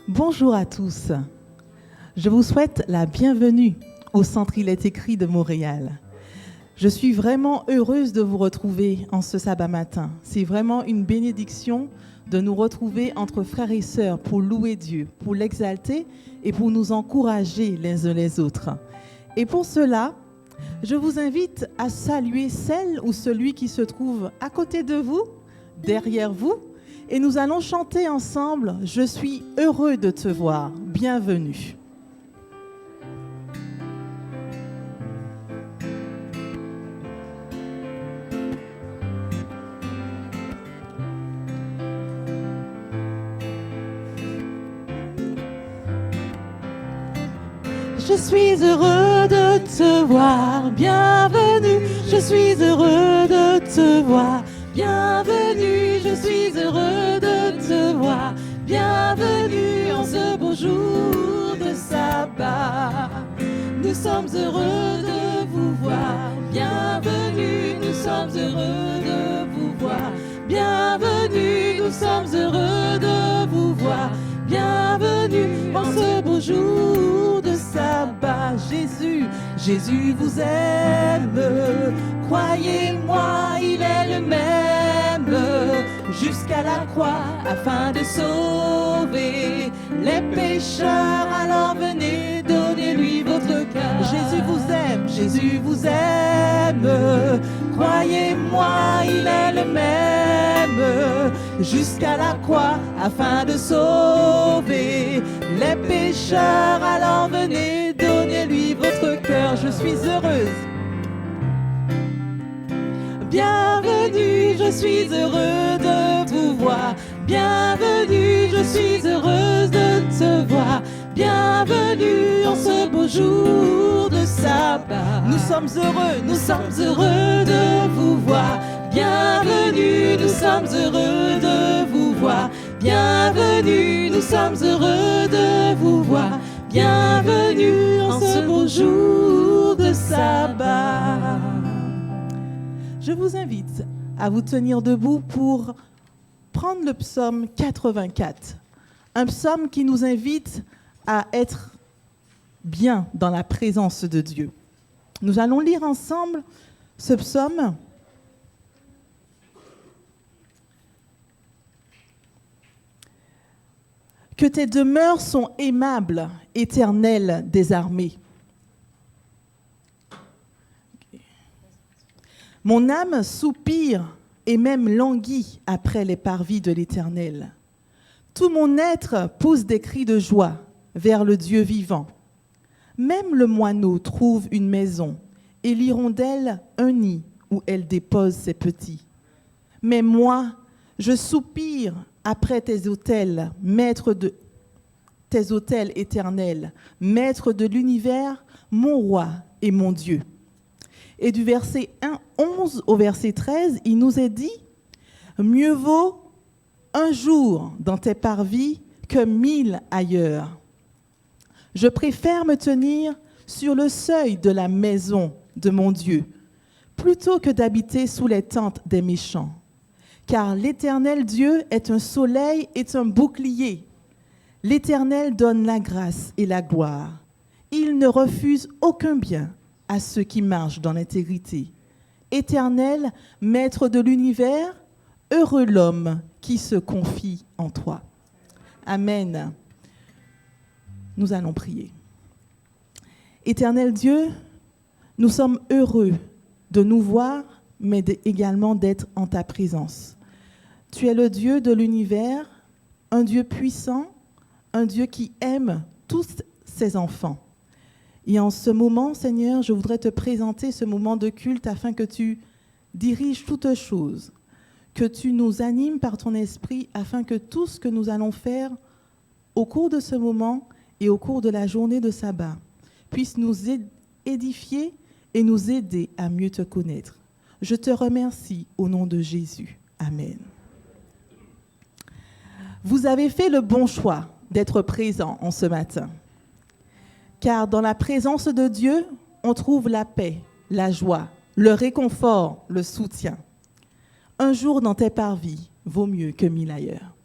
Bonjour à tous. Je vous souhaite la bienvenue au Centre Il est écrit de Montréal. Je suis vraiment heureuse de vous retrouver en ce sabbat matin. C'est vraiment une bénédiction de nous retrouver entre frères et sœurs pour louer Dieu, pour l'exalter et pour nous encourager les uns les autres. Et pour cela, je vous invite à saluer celle ou celui qui se trouve à côté de vous, derrière vous, et nous allons chanter ensemble « Je suis heureux de te voir ». Bienvenue. Je suis heureux de te voir, bienvenue. Je suis heureux de te voir, bienvenue. Je suis heureux de te voir, bienvenue en ce beau jour de sabbat. Nous sommes heureux de vous voir, bienvenue. Nous sommes heureux de vous voir, bienvenue. Nous sommes heureux de vous voir, bienvenue en ce beau jour de sabbat. Jésus vous aime, croyez-moi, il est le même, jusqu'à la croix afin de sauver les pécheurs. Alors venez, donnez-lui votre cœur. Jésus vous aime, croyez-moi, il est le même, jusqu'à la croix afin de sauver les pécheurs. Alors venez, donnez-lui votre cœur. Je suis heureuse. Bienvenue, je suis heureux de vous voir. Bienvenue, je suis heureuse de te voir. Bienvenue en ce beau jour de sabbat. Nous sommes heureux de vous voir. Bienvenue, nous sommes heureux de vous voir. Bienvenue, nous sommes heureux de vous voir. Bienvenue en ce beau jour de sabbat. Je vous invite à vous tenir debout pour prendre le psaume 84. Un psaume qui nous invite à être bien dans la présence de Dieu. Nous allons lire ensemble ce psaume. Que tes demeures sont aimables, Éternel des armées. Mon âme soupire et même languit après les parvis de l'Éternel. Tout mon être pousse des cris de joie vers le Dieu vivant. Même le moineau trouve une maison et l'hirondelle un nid où elle dépose ses petits. Mais moi, je soupire après tes autels, tes autels éternels, maître de l'univers, mon roi et mon Dieu. Et du verset 11 au verset 13, il nous est dit « Mieux vaut un jour dans tes parvis que 1000 ailleurs. Je préfère me tenir sur le seuil de la maison de mon Dieu, plutôt que d'habiter sous les tentes des méchants. Car l'Éternel Dieu est un soleil et un bouclier. L'Éternel donne la grâce et la gloire. Il ne refuse aucun bien à ceux qui marchent dans l'intégrité. Éternel, maître de l'univers, heureux l'homme qui se confie en toi. » Amen. Nous allons prier. Éternel Dieu, nous sommes heureux de nous voir, mais également d'être en ta présence. Tu es le Dieu de l'univers, un Dieu puissant, un Dieu qui aime tous ses enfants. Et en ce moment, Seigneur, je voudrais te présenter ce moment de culte afin que tu diriges toutes choses, que tu nous animes par ton esprit afin que tout ce que nous allons faire au cours de ce moment et au cours de la journée de sabbat puisse nous édifier et nous aider à mieux te connaître. Je te remercie au nom de Jésus. Amen. Vous avez fait le bon choix d'être présent en ce matin. Car dans la présence de Dieu, on trouve la paix, la joie, le réconfort, le soutien. Un jour dans tes parvis vaut mieux que 1000 ailleurs.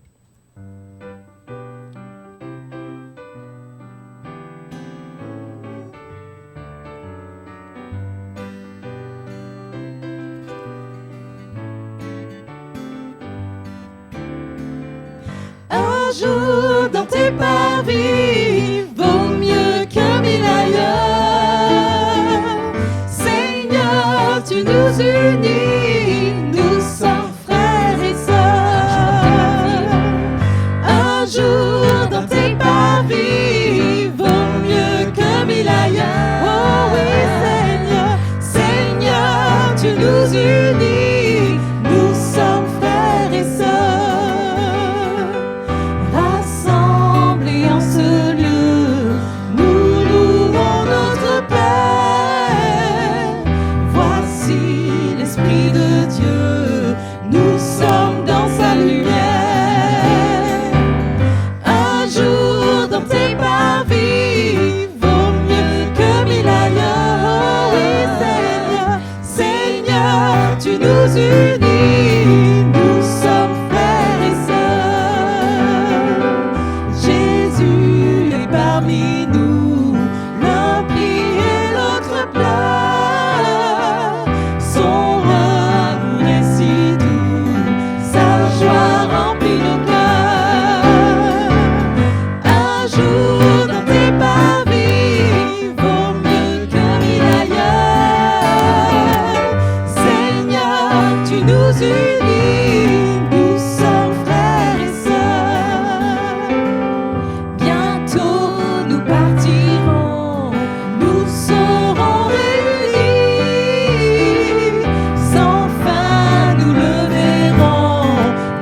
Un jour dans tes parvis vaut mieux que 1000 ailleurs. Seigneur, tu nous unis, nous sommes frères et sœurs. Un jour dans tes parvis vaut mieux que 1000 ailleurs. Oh oui, Seigneur, Seigneur, tu nous unis, nous sommes frères et sœurs. Rassemblés en ce lieu, nous louons notre Père. Voici l'Esprit de Dieu, nous sommes dans sa lumière. Un jour dans tes parvis vaut mieux que 1000 ailleurs. Oh oui, Seigneur, Seigneur, tu nous unis, nous sommes frères et sœurs. Jésus est parmi nous, l'un prie et l'autre pleure. Son amour est si doux, sa joie remplit nos cœurs. Un jour dans tes parvis vaut mieux que 1000 ailleurs. Seigneur, tu nous unis, nous sommes frères et sœurs. Bientôt nous partirons, nous serons réunis. Sans fin nous le verrons,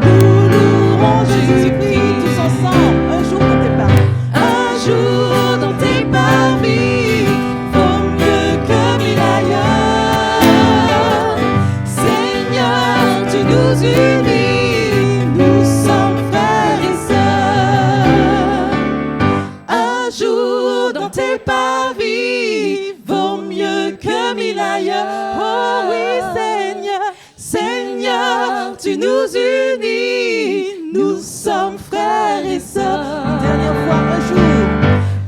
nous louerons Jésus-Christ tous ensemble. Un jour dans tes parvis, un jour dans tes parvis vaut mieux que 1000 ailleurs. Seigneur, tu nous unis, nous sommes frères et sœurs. Un jour dans tes parvis vaut mieux que 1000 ailleurs. Oh oui, Seigneur, Seigneur, tu nous unis, nous sommes frères et sœurs. Une dernière fois,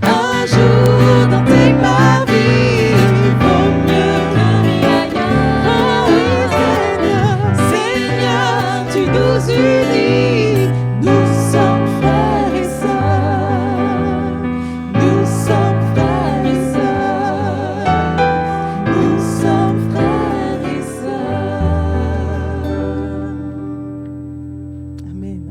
un jour dans tes parvis vaut mieux que 1000 ailleurs. Oh oui, Seigneur, Seigneur, tu nous unis, nous sommes frères et sœurs. Nous sommes frères et sœurs. Nous sommes frères et sœurs. Amen.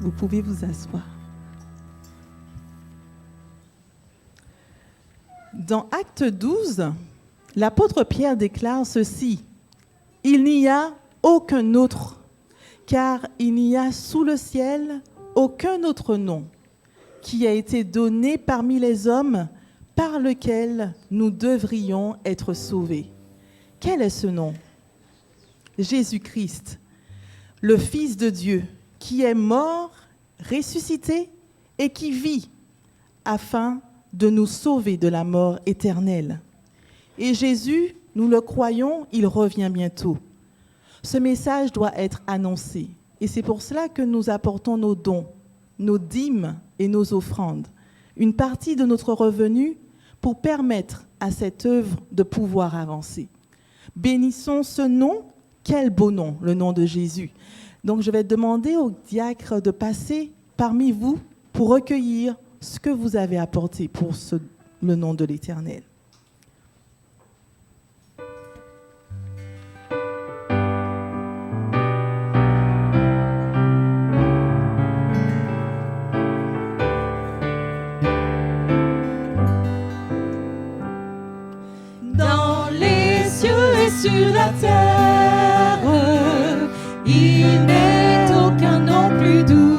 Vous pouvez vous asseoir. Dans Acte 12, l'apôtre Pierre déclare ceci: « Il n'y a aucun autre, car il n'y a sous le ciel aucun autre nom qui a été donné parmi les hommes par lequel nous devrions être sauvés. » Quel est ce nom? Jésus-Christ, le Fils de Dieu, qui est mort, ressuscité et qui vit, afin de nous sauver de la mort éternelle. Et Jésus, nous le croyons, il revient bientôt. Ce message doit être annoncé. Et c'est pour cela que nous apportons nos dons, nos dîmes et nos offrandes, une partie de notre revenu pour permettre à cette œuvre de pouvoir avancer. Bénissons ce nom. Quel beau nom, le nom de Jésus. Donc je vais demander au diacre de passer parmi vous pour recueillir ce que vous avez apporté pour le nom de l'Éternel. Dans les cieux et sur la terre, il n'est aucun nom plus doux,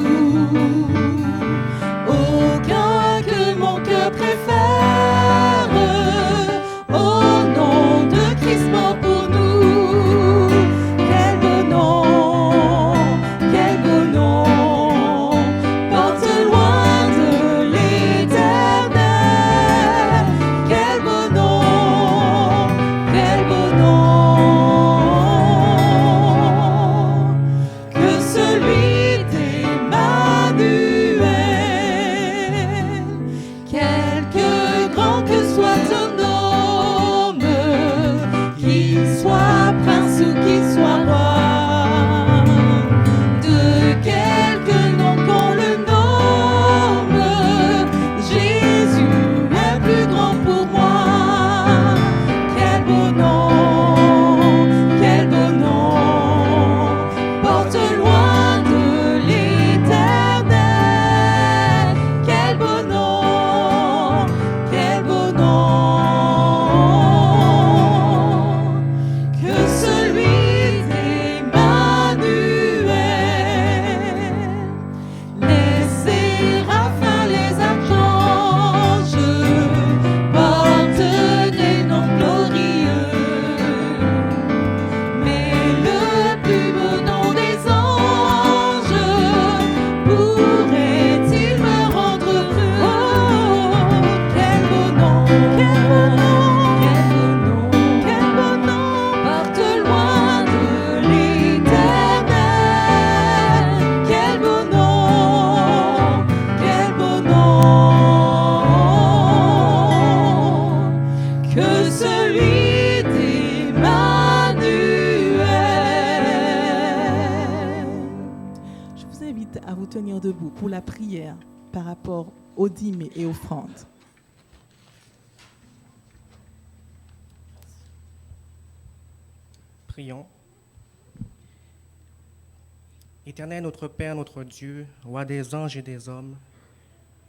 aucun que mon cœur préfère, au nom de Christ mort pour nous. Quel beau nom, porte loin de l'éternel. Quel beau nom, que celui d'Emmanuel. Quelque grand que soit ton homme, qu'il soit prince ou qu'il soit roi, de quelque nom qu'on le nomme, Jésus est plus grand pour moi. Quel beau nom, porte loin de l'éternel. Quel beau nom, que celui d'Emmanuel. Les séraphins, les archanges portent des noms glorieux, mais le plus beau nom des anges pourrait-il me rendre heureux? Oh, quel beau nom, porte loin de l'éternel. Quel beau nom, que celui d'Emmanuel. Je vous invite à vous tenir debout pour la prière par rapport aux dîmes et offrandes. Prions. Éternel notre Père, notre Dieu, roi des anges et des hommes,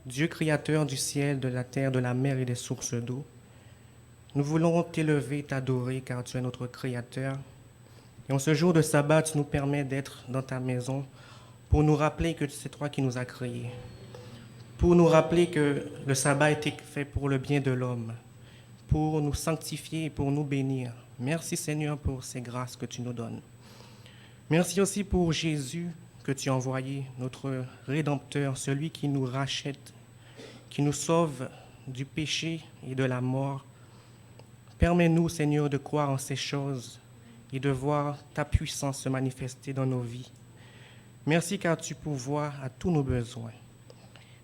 Dieu créateur du ciel, de la terre, de la mer et des sources d'eau, nous voulons t'élever, t'adorer, car tu es notre créateur. Et en ce jour de sabbat, tu nous permets d'être dans ta maison pour nous rappeler que c'est toi qui nous as créés, pour nous rappeler que le sabbat a été fait pour le bien de l'homme, pour nous sanctifier et pour nous bénir. Merci Seigneur pour ces grâces que tu nous donnes. Merci aussi pour Jésus que tu as envoyé, notre Rédempteur, celui qui nous rachète, qui nous sauve du péché et de la mort. Permets-nous, Seigneur, de croire en ces choses et de voir ta puissance se manifester dans nos vies. Merci car tu pourvois à tous nos besoins.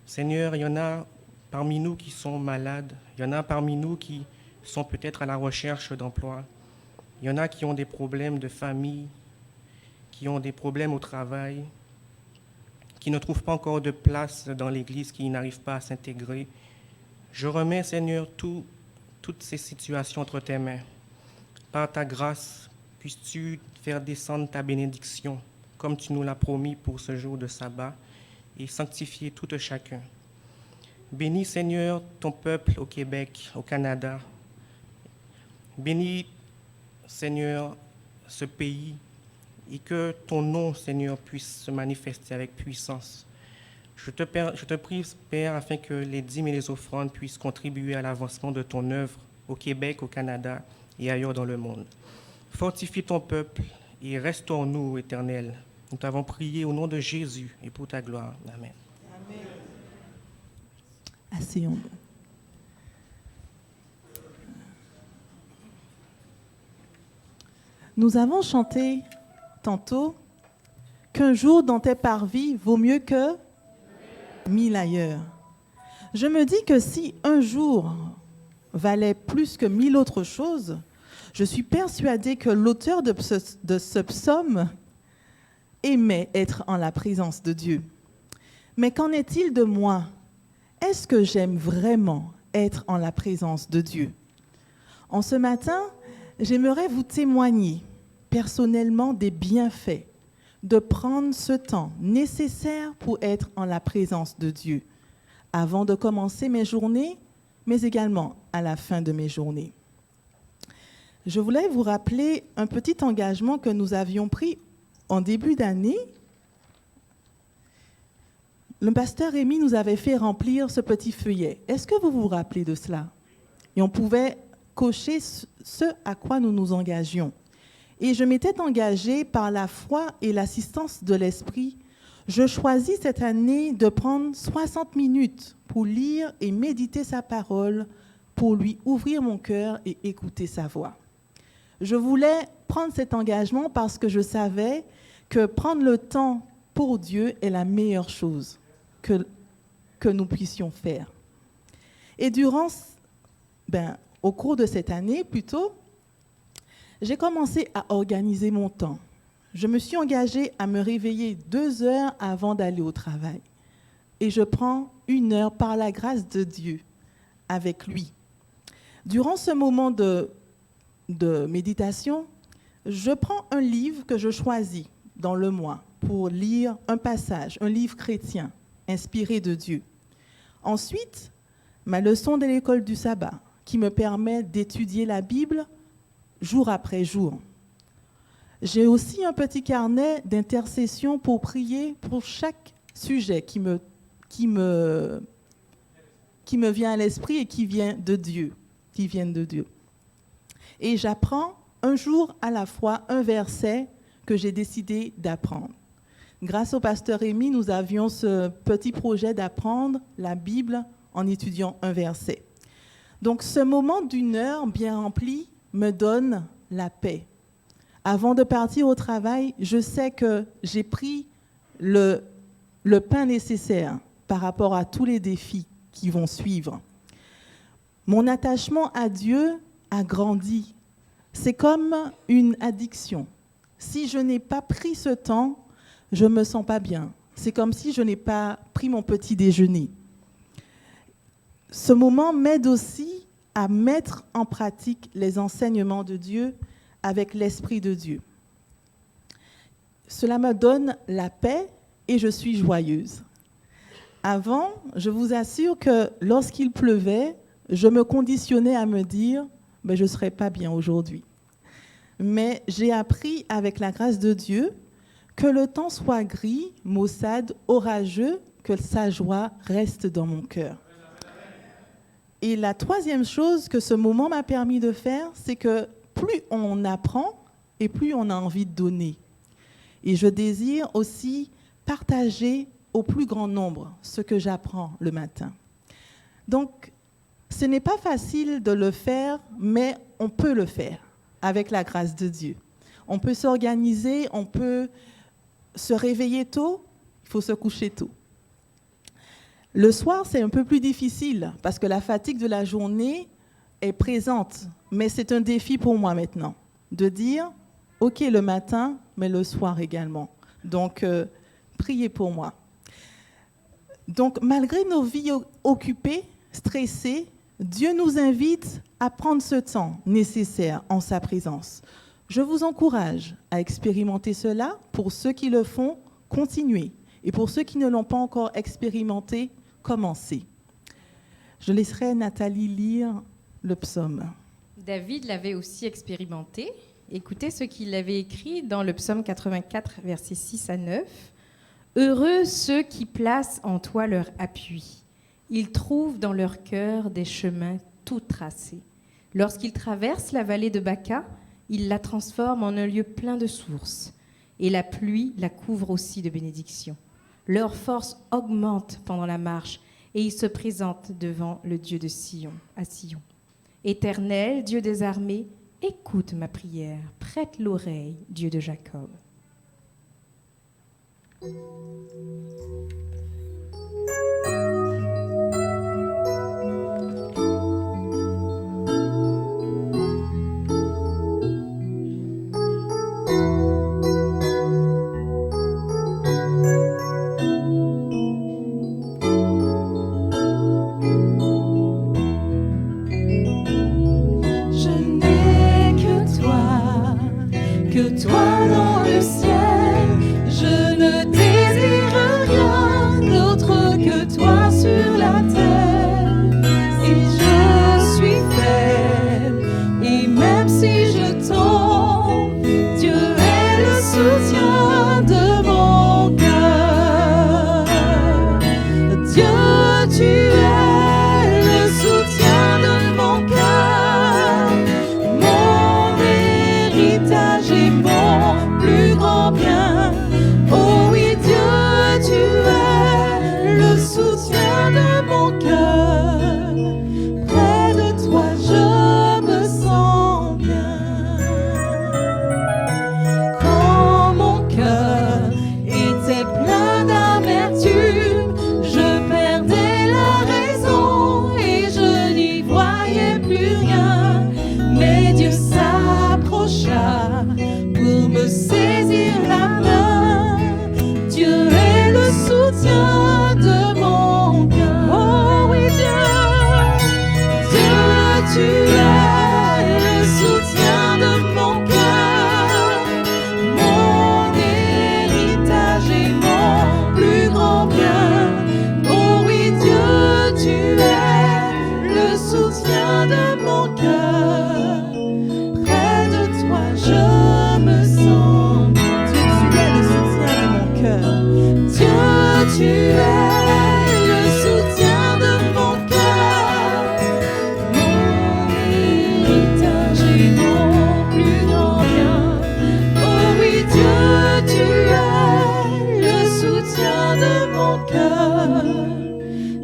Seigneur, il y en a parmi nous qui sont malades, il y en a parmi nous qui sont peut-être à la recherche d'emploi, il y en a qui ont des problèmes de famille, qui ont des problèmes au travail, qui ne trouvent pas encore de place dans l'Église, qui n'arrivent pas à s'intégrer. Je remets, Seigneur, toutes ces situations entre tes mains. Par ta grâce, puisses-tu faire descendre ta bénédiction, comme tu nous l'as promis pour ce jour de sabbat, et sanctifier tout chacun. Bénis, Seigneur, ton peuple au Québec, au Canada. Bénis, Seigneur, ce pays et que ton nom, Seigneur, puisse se manifester avec puissance. Je te prie, Père, afin que les dîmes et les offrandes puissent contribuer à l'avancement de ton œuvre au Québec, au Canada et ailleurs dans le monde. Fortifie ton peuple et restaure-nous, Éternel. Nous t'avons prié au nom de Jésus et pour ta gloire. Amen. Amen. Asseyons-nous. Nous avons chanté tantôt qu'un jour dans tes parvis vaut mieux que 1000 ailleurs. Je me dis que si un jour valait plus que 1000 autres choses, je suis persuadée que l'auteur de ce psaume aimait être en la présence de Dieu. Mais qu'en est-il de moi? Est-ce que j'aime vraiment être en la présence de Dieu? En ce matin, j'aimerais vous témoigner personnellement des bienfaits de prendre ce temps nécessaire pour être en la présence de Dieu, avant de commencer mes journées, mais également à la fin de mes journées. Je voulais vous rappeler un petit engagement que nous avions pris en début d'année. Le pasteur Rémi nous avait fait remplir ce petit feuillet. Est-ce que vous vous rappelez de cela? Et on pouvait cocher ce à quoi nous nous engagions. Et je m'étais engagée par la foi et l'assistance de l'Esprit. Je choisis cette année de prendre 60 minutes pour lire et méditer sa parole, pour lui ouvrir mon cœur et écouter sa voix. Je voulais prendre cet engagement parce que je savais que prendre le temps pour Dieu est la meilleure chose que nous puissions faire. Et au cours de cette année, plutôt, j'ai commencé à organiser mon temps. Je me suis engagée à me réveiller 2 heures avant d'aller au travail. Et je prends 1 heure par la grâce de Dieu avec lui. Durant ce moment de méditation, je prends un livre que je choisis dans le mois pour lire un passage, un livre chrétien inspiré de Dieu. Ensuite, ma leçon de l'école du sabbat qui me permet d'étudier la Bible jour après jour. J'ai aussi un petit carnet d'intercession pour prier pour chaque sujet qui me vient à l'esprit et qui viennent de Dieu. Et j'apprends un jour à la fois un verset que j'ai décidé d'apprendre. Grâce au pasteur Rémi, nous avions ce petit projet d'apprendre la Bible en étudiant un verset. Donc ce moment d'1 heure bien rempli me donne la paix. Avant de partir au travail, je sais que j'ai pris le pain nécessaire par rapport à tous les défis qui vont suivre. Mon attachement à Dieu a grandi. C'est comme une addiction. Si je n'ai pas pris ce temps, je ne me sens pas bien. C'est comme si je n'ai pas pris mon petit déjeuner. Ce moment m'aide aussi à mettre en pratique les enseignements de Dieu avec l'Esprit de Dieu. Cela me donne la paix et je suis joyeuse. Avant, je vous assure que lorsqu'il pleuvait, je me conditionnais à me dire « je ne serai pas bien aujourd'hui ». Mais j'ai appris avec la grâce de Dieu que le temps soit gris, maussade, orageux, que sa joie reste dans mon cœur. Et la troisième chose que ce moment m'a permis de faire, c'est que plus on apprend et plus on a envie de donner. Et je désire aussi partager au plus grand nombre ce que j'apprends le matin. Donc, ce n'est pas facile de le faire, mais on peut le faire avec la grâce de Dieu. On peut s'organiser, on peut se réveiller tôt, il faut se coucher tôt. Le soir, c'est un peu plus difficile parce que la fatigue de la journée est présente. Mais c'est un défi pour moi maintenant de dire, OK, le matin, mais le soir également. Donc, priez pour moi. Donc, malgré nos vies occupées, stressées, Dieu nous invite à prendre ce temps nécessaire en sa présence. Je vous encourage à expérimenter cela. Pour ceux qui le font, continuez. Et pour ceux qui ne l'ont pas encore expérimenté, commencez. Je laisserai Nathalie lire le psaume. David l'avait aussi expérimenté. Écoutez ce qu'il avait écrit dans le psaume 84, versets 6 à 9. « Heureux ceux qui placent en toi leur appui. Ils trouvent dans leur cœur des chemins tout tracés. Lorsqu'ils traversent la vallée de Baca, ils la transforment en un lieu plein de sources. Et la pluie la couvre aussi de bénédictions. Leur force augmente pendant la marche et ils se présentent devant le Dieu de Sion, à Sion. Éternel, Dieu des armées, écoute ma prière, prête l'oreille, Dieu de Jacob. Toi dans le ciel, je ne désire rien d'autre que toi sur la terre. Et je suis faible, et même si je tombe, Dieu est le soutien de mon cœur. Dieu, tu es le soutien de mon cœur. Mon héritage est mon plus grand bien. Oh oui, Dieu, tu es le soutien de mon cœur. Près de toi, je me sens bien. Quand mon cœur était plein d'amertume, je perdais la raison et je n'y voyais plus rien. Mais Dieu s'approcha pour me saisir la main. Dieu est le soutien de mon cœur. Oh oui, Dieu, tu es le soutien de mon cœur. Mon héritage est mon plus grand bien. Oh oui, Dieu, tu es le soutien de mon cœur. Près de toi, je me sens bien. Dieu, tu es le soutien de mon cœur. Dieu, tu es le soutien de mon cœur. Mon héritage est mon plus grand bien. Oh oui, Dieu, tu es le soutien de mon cœur.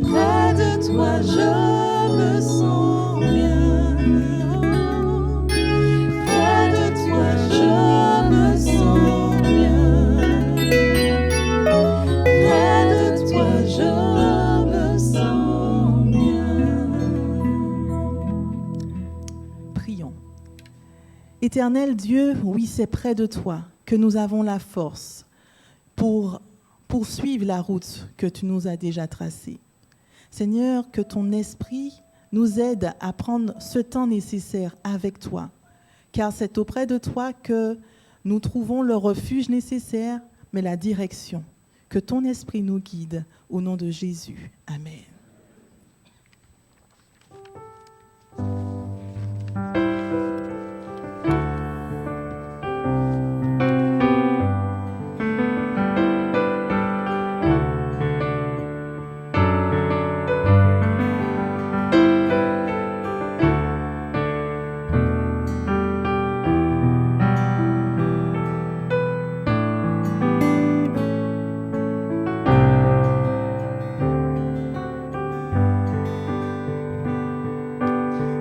Près de toi, je me sens bien. Près de toi, je me sens bien. Près de toi, je me sens bien. Prions. Éternel Dieu, oui, c'est près de toi que nous avons la force pour poursuivre la route que tu nous as déjà tracée. Seigneur, que ton esprit nous aide à prendre ce temps nécessaire avec toi, car c'est auprès de toi que nous trouvons le refuge nécessaire, mais la direction. Que ton esprit nous guide au nom de Jésus. Amen.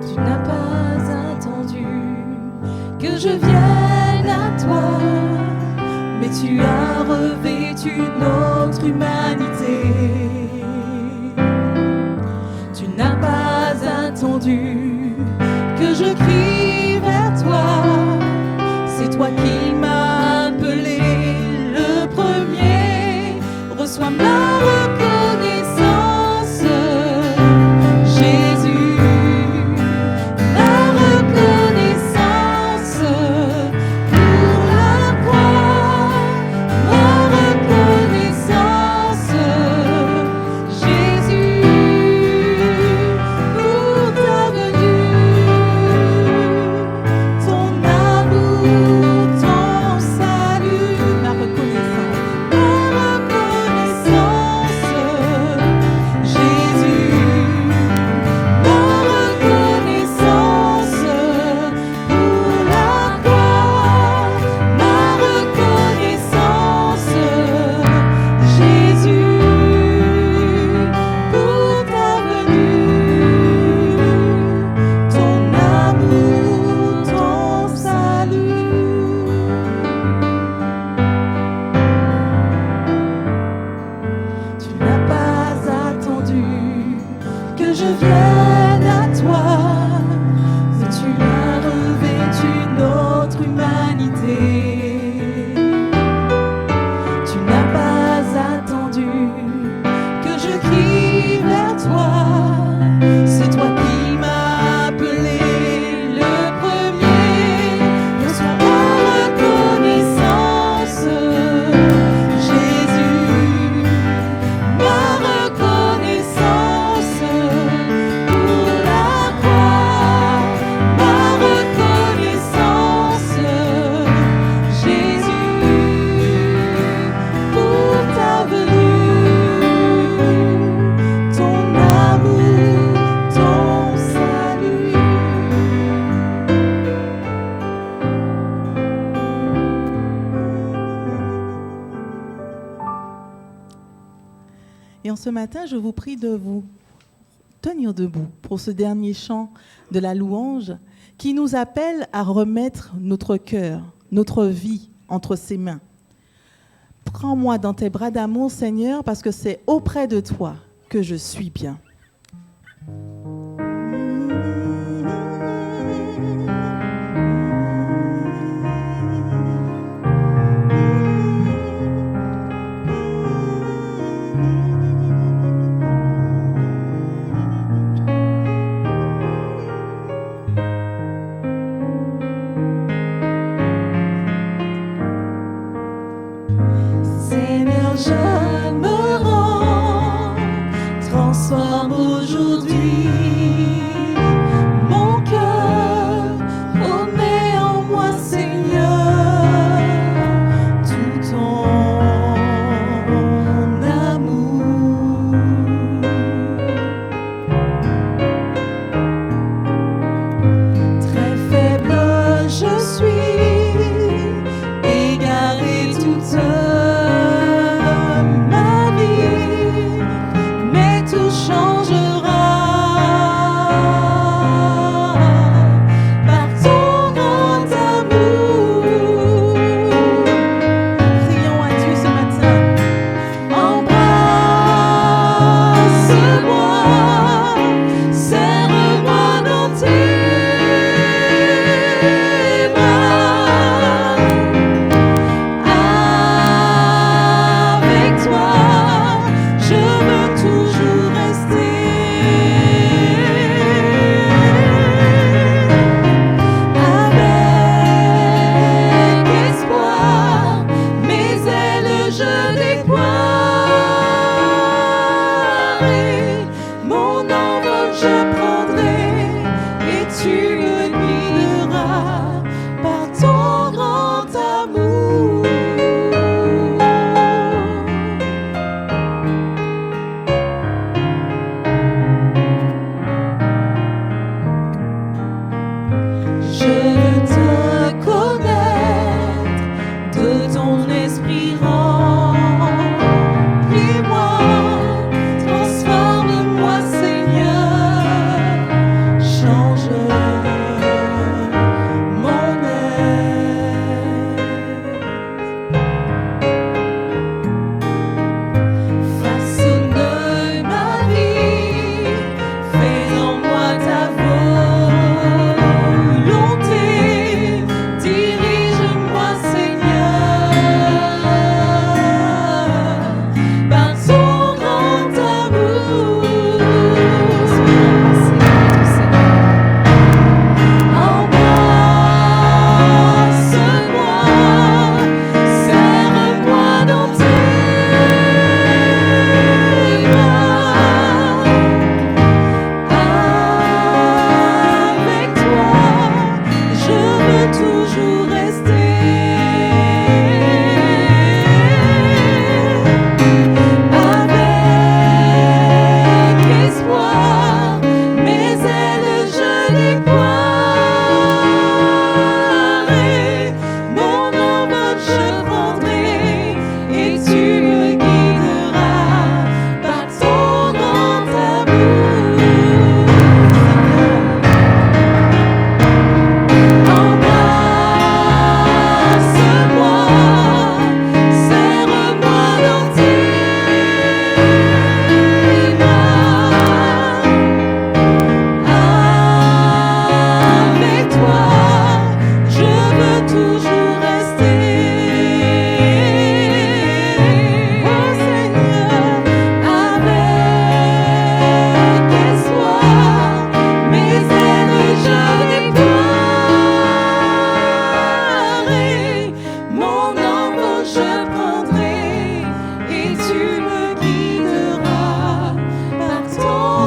Tu n'as pas attendu que je vienne à toi, mais tu as revêtu notre humanité. Tu n'as pas attendu que je crie vers toi, c'est toi qui m'as appelé le premier. Reçois ma reconnaissance, Jésus. Ma reconnaissance pour la croix, ma reconnaissance. je vienne à toi, mais tu as revêtu notre humanité. Tu n'as pas attendu que je crie vers toi. C'est toi qui m'as appelé le premier. Reçois ma reconnaissance, Jésus, ma reconnaissance pour la croix, ma reconnaissance, Jésus, pour ta venue, ton amour, ton salut. Et en ce matin, je vous prie de vous tenir debout pour ce dernier chant de la louange qui nous appelle à remettre notre cœur, notre vie entre ses mains. Prends-moi dans tes bras d'amour, Seigneur, parce que c'est auprès de toi que je suis bien. Seigneur, je me rends, transforme aujourd'hui mon cœur, remets en moi, Seigneur, tout ton amour. Très faible je suis, égaré toute ma vie, mais tout changera par ton grand amour. Prions à Dieu ce matin. Embrasse-moi, serre-moi dans tes bras. Avec toi, je veux toujours rester. Avec espoir, mes ailes je déploierai. Mon envol je prendrai et tu me guideras par ton grand amour. Je veux te connaître de ton esprit, remplis-moi, transforme-moi, Seigneur.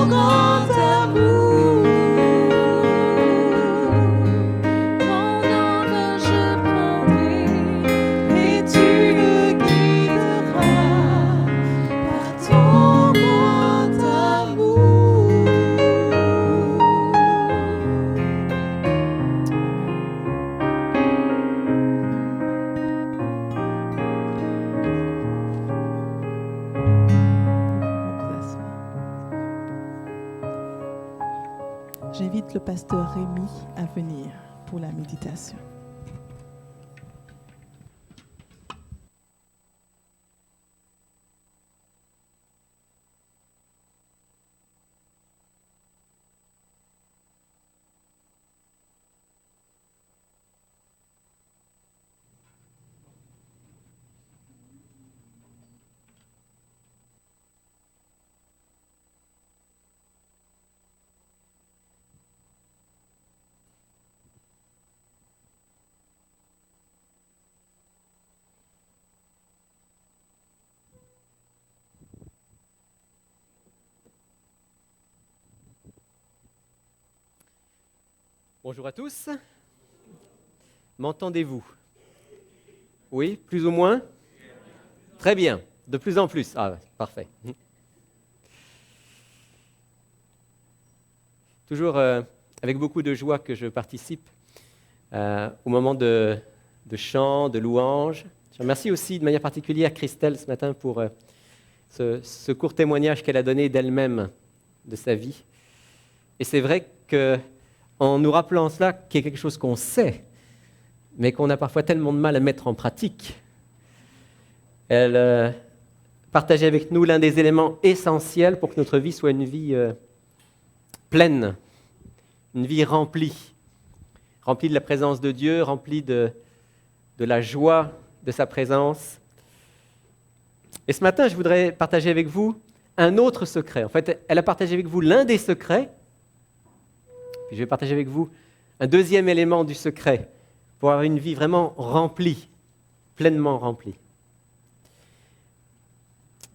grand amour. Mon âme je prendrai et tu me guideras par ton grand amour. J'invite le pasteur Rémi à venir pour la méditation. Bonjour à tous. M'entendez-vous? Oui, plus ou moins? Très bien, de plus en plus. Ah, parfait. Toujours avec beaucoup de joie que je participe au moment de chant, de louange. Je remercie aussi de manière particulière Christelle ce matin pour ce court témoignage qu'elle a donné d'elle-même, de sa vie. Et c'est vrai qu'en nous rappelant cela, qu'il y a quelque chose qu'on sait, mais qu'on a parfois tellement de mal à mettre en pratique, elle partageait avec nous l'un des éléments essentiels pour que notre vie soit une vie pleine, une vie remplie de la présence de Dieu, remplie de la joie de sa présence. Et ce matin, je voudrais partager avec vous un autre secret. En fait, elle a partagé avec vous l'un des secrets, puis je vais partager avec vous un deuxième élément du secret pour avoir une vie vraiment remplie, pleinement remplie.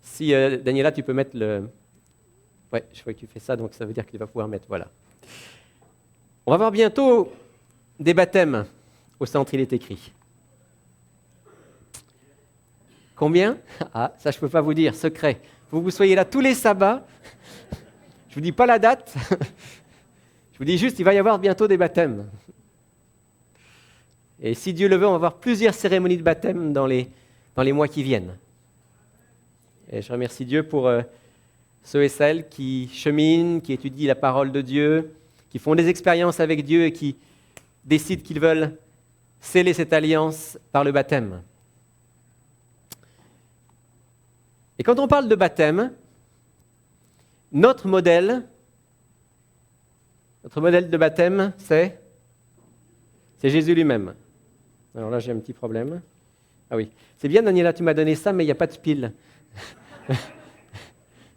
Si, Daniela, tu peux mettre le... Oui, je vois que tu fais ça, donc ça veut dire qu'il va pouvoir mettre, voilà. On va voir bientôt des baptêmes. Au centre, il est écrit. Combien? Ah, ça je ne peux pas vous dire, secret. Il faut que vous soyez là tous les sabbats. Je ne vous dis pas la date. Je vous dis juste, il va y avoir bientôt des baptêmes. Et si Dieu le veut, on va avoir plusieurs cérémonies de baptême dans les mois qui viennent. Et je remercie Dieu pour ceux et celles qui cheminent, qui étudient la parole de Dieu, qui font des expériences avec Dieu et qui décident qu'ils veulent sceller cette alliance par le baptême. Et quand on parle de baptême, notre modèle de baptême, c'est Jésus lui-même. Alors là, j'ai un petit problème. Ah oui, c'est bien, Daniela, tu m'as donné ça, mais il n'y a pas de pile.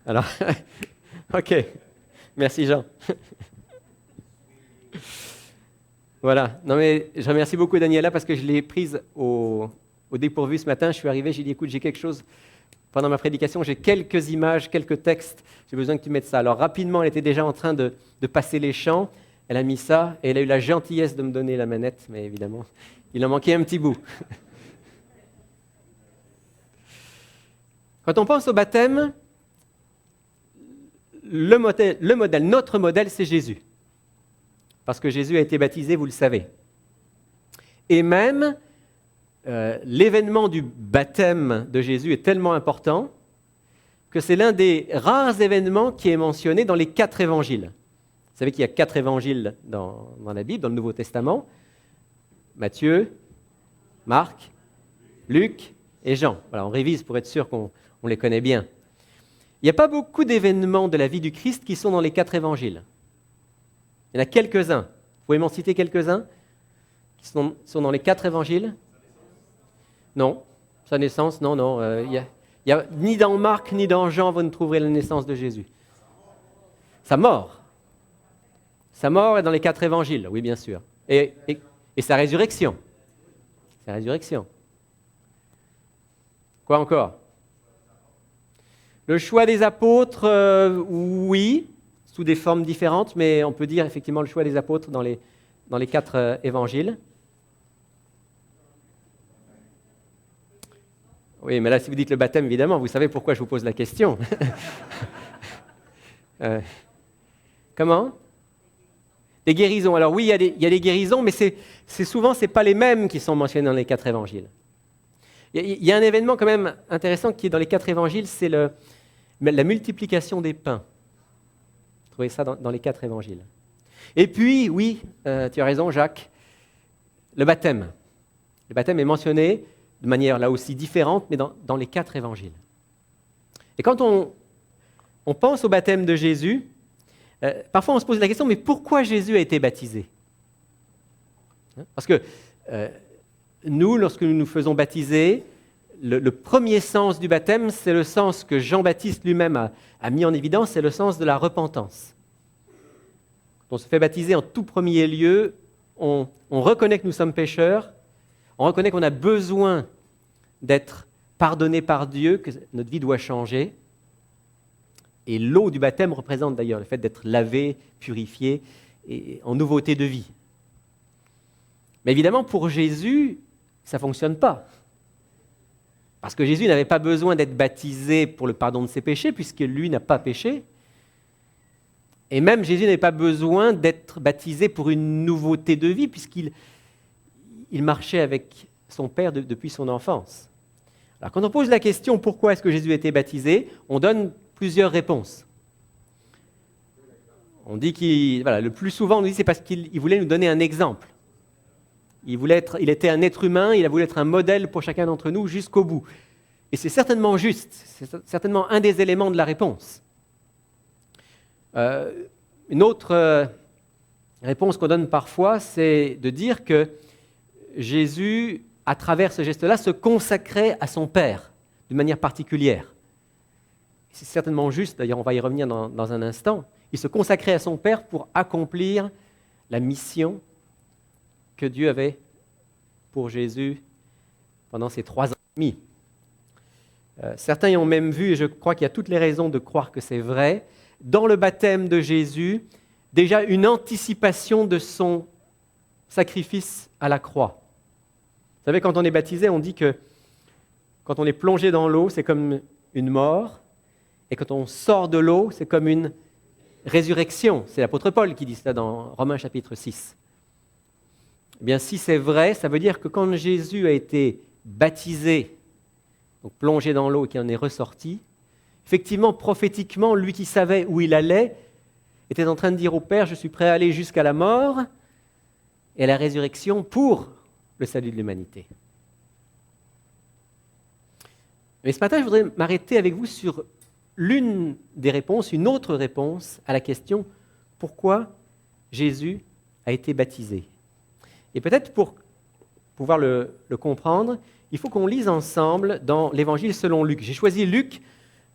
Alors, ok, merci Jean. Voilà, non mais je remercie beaucoup Daniela parce que je l'ai prise au dépourvu ce matin. Je suis arrivé, j'ai dit, écoute, j'ai quelque chose... Pendant ma prédication, j'ai quelques images, quelques textes, j'ai besoin que tu mettes ça. Alors rapidement, elle était déjà en train de passer les chants, elle a mis ça, et elle a eu la gentillesse de me donner la manette, mais évidemment, il en manquait un petit bout. Quand on pense au baptême, notre modèle, c'est Jésus. Parce que Jésus a été baptisé, vous le savez. Et même... l'événement du baptême de Jésus est tellement important que c'est l'un des rares événements qui est mentionné dans les 4 évangiles. Vous savez qu'il y a 4 évangiles dans la Bible, dans le Nouveau Testament. Matthieu, Marc, Luc et Jean. Voilà, on révise pour être sûr qu'on les connaît bien. Il n'y a pas beaucoup d'événements de la vie du Christ qui sont dans les 4 évangiles. Il y en a quelques-uns. Vous pouvez m'en citer quelques-uns qui sont dans les 4 évangiles? Non, sa naissance, non. Y a, ni dans Marc, ni dans Jean, vous ne trouverez la naissance de Jésus. Sa mort. Sa mort est dans les 4 évangiles, oui, bien sûr. Et sa résurrection. Sa résurrection. Quoi encore? Le choix des apôtres, oui. sous des formes différentes, mais on peut dire effectivement le choix des apôtres dans les 4 évangiles. Oui, mais là, si vous dites le baptême, évidemment, vous savez pourquoi je vous pose la question. Comment ? Des guérisons. Alors oui, il y a des guérisons, mais souvent, ce n'est pas les mêmes qui sont mentionnés dans les 4 évangiles. Il y a un événement quand même intéressant qui est dans les 4 évangiles, c'est la multiplication des pains. Vous trouvez ça dans les 4 évangiles. Et puis, oui, tu as raison, Jacques, le baptême. Le baptême est mentionné de manière là aussi différente, mais dans les 4 évangiles. Et quand on pense au baptême de Jésus, parfois on se pose la question, mais pourquoi Jésus a été baptisé ? Parce que nous, lorsque nous nous faisons baptiser, le premier sens du baptême, c'est le sens que Jean-Baptiste lui-même a mis en évidence, c'est le sens de la repentance. Quand on se fait baptiser en tout premier lieu, on reconnaît que nous sommes pécheurs, on reconnaît qu'on a besoin d'être pardonné par Dieu, que notre vie doit changer. Et l'eau du baptême représente d'ailleurs le fait d'être lavé, purifié, et en nouveauté de vie. Mais évidemment, pour Jésus, ça ne fonctionne pas. Parce que Jésus n'avait pas besoin d'être baptisé pour le pardon de ses péchés, puisque lui n'a pas péché. Et même Jésus n'avait pas besoin d'être baptisé pour une nouveauté de vie, puisqu'il marchait avec son Père depuis son enfance. Alors quand on pose la question pourquoi est-ce que Jésus a été baptisé, on donne plusieurs réponses. On dit le plus souvent, on nous dit c'est parce qu'il voulait nous donner un exemple. Il était un être humain, il a voulu être un modèle pour chacun d'entre nous jusqu'au bout. Et c'est certainement juste, c'est certainement un des éléments de la réponse. Une autre réponse qu'on donne parfois, c'est de dire que Jésus, à travers ce geste-là, se consacrait à son Père d'une manière particulière. C'est certainement juste, d'ailleurs on va y revenir dans un instant. Il se consacrait à son Père pour accomplir la mission que Dieu avait pour Jésus pendant ces 3 ans et demi. Certains y ont même vu, et je crois qu'il y a toutes les raisons de croire que c'est vrai, dans le baptême de Jésus, déjà une anticipation de son sacrifice à la croix. Vous savez, quand on est baptisé, on dit que quand on est plongé dans l'eau, c'est comme une mort, et quand on sort de l'eau, c'est comme une résurrection. C'est l'apôtre Paul qui dit cela dans Romains chapitre 6. Eh bien, si c'est vrai, ça veut dire que quand Jésus a été baptisé, donc plongé dans l'eau et qu'il en est ressorti, effectivement, prophétiquement, lui qui savait où il allait, était en train de dire au Père, je suis prêt à aller jusqu'à la mort et à la résurrection pour le salut de l'humanité. Mais ce matin, je voudrais m'arrêter avec vous sur l'une des réponses, une autre réponse à la question « Pourquoi Jésus a été baptisé ?» Et peut-être pour pouvoir le comprendre, il faut qu'on lise ensemble dans l'Évangile selon Luc. J'ai choisi Luc.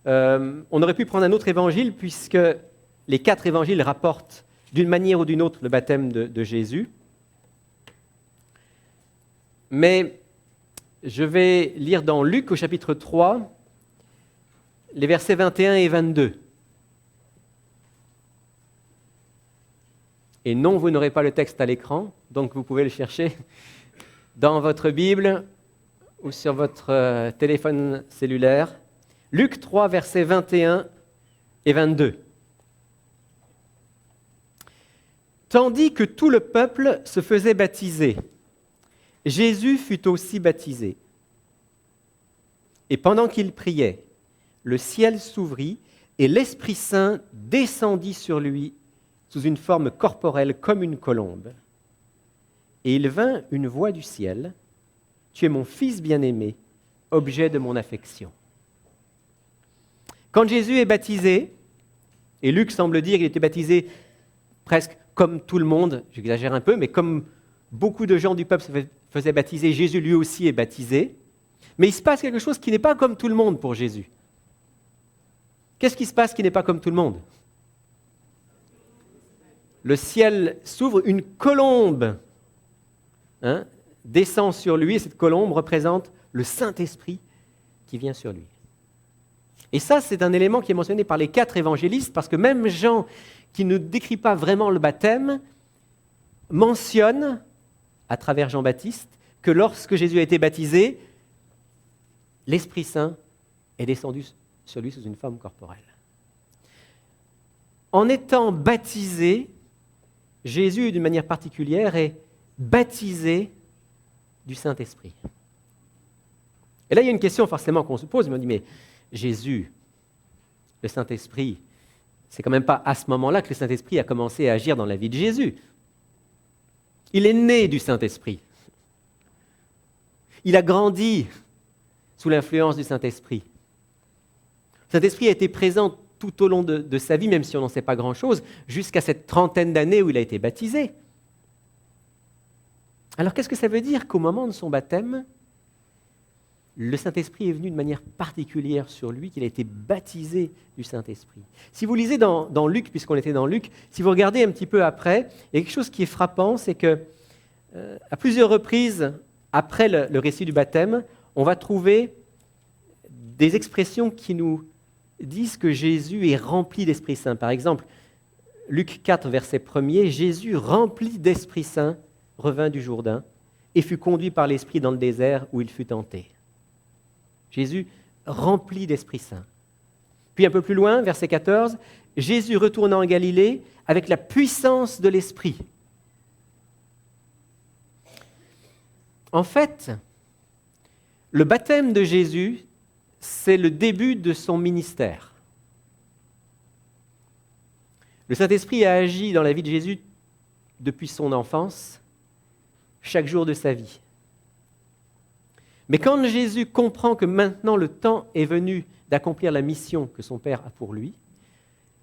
On aurait pu prendre un autre évangile puisque les 4 évangiles rapportent d'une manière ou d'une autre le baptême de Jésus. Mais je vais lire dans Luc au chapitre 3, les versets 21 et 22. Et non, vous n'aurez pas le texte à l'écran, donc vous pouvez le chercher dans votre Bible ou sur votre téléphone cellulaire. Luc 3, versets 21 et 22. Tandis que tout le peuple se faisait baptiser, Jésus fut aussi baptisé. Et pendant qu'il priait, le ciel s'ouvrit et l'Esprit Saint descendit sur lui sous une forme corporelle comme une colombe. Et il vint une voix du ciel, « Tu es mon Fils bien-aimé, objet de mon affection. » Quand Jésus est baptisé, et Luc semble dire qu'il était baptisé presque comme tout le monde, j'exagère un peu, mais comme beaucoup de gens du peuple se faisaient baptiser, Jésus lui aussi est baptisé. Mais il se passe quelque chose qui n'est pas comme tout le monde pour Jésus. Qu'est-ce qui se passe qui n'est pas comme tout le monde ? Le ciel s'ouvre, une colombe descend sur lui, et cette colombe représente le Saint-Esprit qui vient sur lui. Et ça, c'est un élément qui est mentionné par les 4 évangélistes, parce que même Jean, qui ne décrit pas vraiment le baptême, mentionne, à travers Jean-Baptiste, que lorsque Jésus a été baptisé, l'Esprit Saint est descendu sur lui sous une forme corporelle. En étant baptisé, Jésus, d'une manière particulière, est baptisé du Saint-Esprit. Et là, il y a une question forcément qu'on se pose. On dit, mais Jésus, le Saint-Esprit, c'est quand même pas à ce moment-là que le Saint-Esprit a commencé à agir dans la vie de Jésus. Il est né du Saint-Esprit. Il a grandi sous l'influence du Saint-Esprit. Le Saint-Esprit a été présent tout au long de sa vie, même si on n'en sait pas grand-chose, jusqu'à cette trentaine d'années où il a été baptisé. Alors qu'est-ce que ça veut dire qu'au moment de son baptême, le Saint-Esprit est venu de manière particulière sur lui, qu'il a été baptisé du Saint-Esprit? Si vous lisez dans Luc, puisqu'on était dans Luc, si vous regardez un petit peu après, il y a quelque chose qui est frappant, c'est que à plusieurs reprises, après le récit du baptême, on va trouver des expressions qui nous disent que Jésus est rempli d'Esprit Saint. Par exemple, Luc 4, verset 1er, Jésus, rempli d'Esprit Saint, revint du Jourdain et fut conduit par l'Esprit dans le désert où il fut tenté. Jésus, rempli d'Esprit Saint. Puis un peu plus loin, verset 14, Jésus retourna en Galilée avec la puissance de l'Esprit. En fait, le baptême de Jésus, c'est le début de son ministère. Le Saint-Esprit a agi dans la vie de Jésus depuis son enfance, chaque jour de sa vie. Mais quand Jésus comprend que maintenant le temps est venu d'accomplir la mission que son Père a pour lui,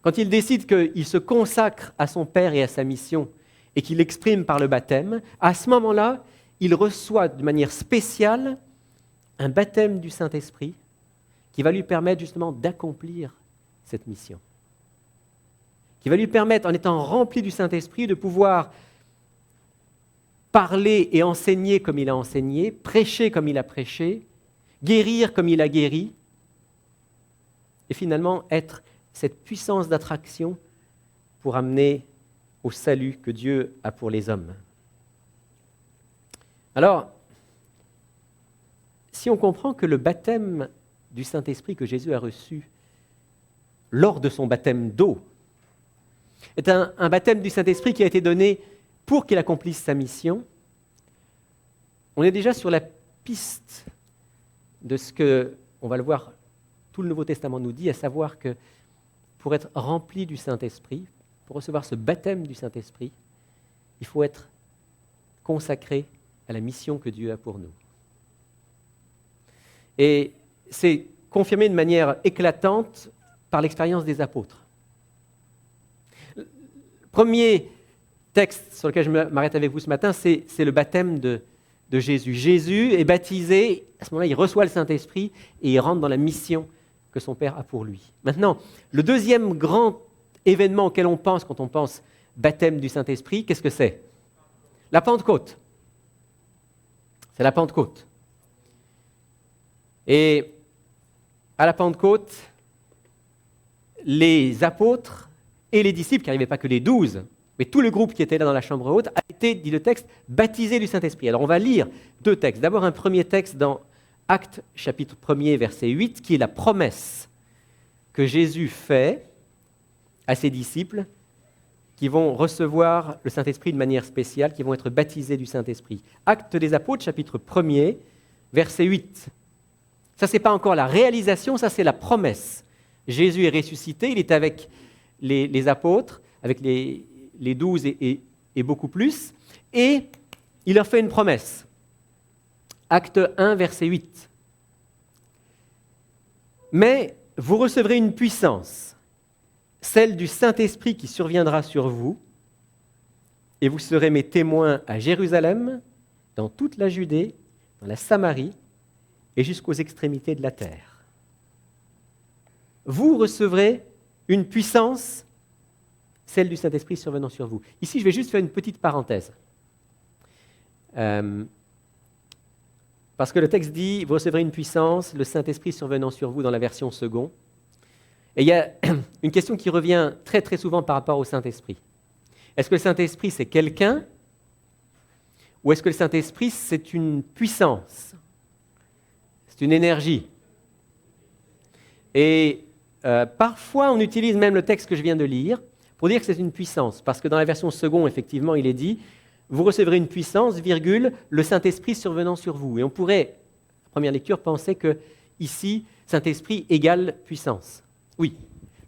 quand il décide qu'il se consacre à son Père et à sa mission et qu'il l'exprime par le baptême, à ce moment-là, il reçoit de manière spéciale un baptême du Saint-Esprit qui va lui permettre justement d'accomplir cette mission. Qui va lui permettre, en étant rempli du Saint-Esprit, de pouvoir parler et enseigner comme il a enseigné, prêcher comme il a prêché, guérir comme il a guéri, et finalement être cette puissance d'attraction pour amener au salut que Dieu a pour les hommes. Alors, si on comprend que le baptême du Saint-Esprit que Jésus a reçu lors de son baptême d'eau est un baptême du Saint-Esprit qui a été donné pour qu'il accomplisse sa mission, on est déjà sur la piste de ce que, on va le voir, tout le Nouveau Testament nous dit, à savoir que pour être rempli du Saint-Esprit, pour recevoir ce baptême du Saint-Esprit, il faut être consacré à la mission que Dieu a pour nous. Et c'est confirmé de manière éclatante par l'expérience des apôtres. Le premier texte sur lequel je m'arrête avec vous ce matin, c'est le baptême de Jésus. Jésus est baptisé, à ce moment-là, il reçoit le Saint-Esprit et il rentre dans la mission que son Père a pour lui. Maintenant, le deuxième grand événement auquel on pense quand on pense baptême du Saint-Esprit, qu'est-ce que c'est? La Pentecôte. C'est la Pentecôte. Et à la Pentecôte, les apôtres et les disciples, car il n'y avait pas que les 12, mais tout le groupe qui était là dans la chambre haute, a été, dit le texte, baptisé du Saint-Esprit. Alors on va lire deux textes. D'abord un premier texte dans Actes chapitre 1er, verset 8, qui est la promesse que Jésus fait à ses disciples qui vont recevoir le Saint-Esprit de manière spéciale, qui vont être baptisés du Saint-Esprit. Actes des apôtres, chapitre 1er, verset 8. Ça, ce n'est pas encore la réalisation, ça, c'est la promesse. Jésus est ressuscité, il est avec les apôtres, avec les 12 et beaucoup plus, et il leur fait une promesse. Acte 1, verset 8. Mais vous recevrez une puissance, celle du Saint-Esprit qui surviendra sur vous, et vous serez mes témoins à Jérusalem, dans toute la Judée, dans la Samarie, et jusqu'aux extrémités de la terre. Vous recevrez une puissance, celle du Saint-Esprit survenant sur vous. Ici, je vais juste faire une petite parenthèse. Parce que le texte dit, vous recevrez une puissance, le Saint-Esprit survenant sur vous dans la version second. Et il y a une question qui revient très très souvent par rapport au Saint-Esprit. Est-ce que le Saint-Esprit, c'est quelqu'un ou est-ce que le Saint-Esprit, c'est une puissance? C'est une énergie. Et parfois, on utilise même le texte que je viens de lire pour dire que c'est une puissance. Parce que dans la version seconde, effectivement, il est dit « Vous recevrez une puissance, virgule, le Saint-Esprit survenant sur vous ». Et on pourrait, à première lecture, penser que ici, Saint-Esprit égale puissance. Oui,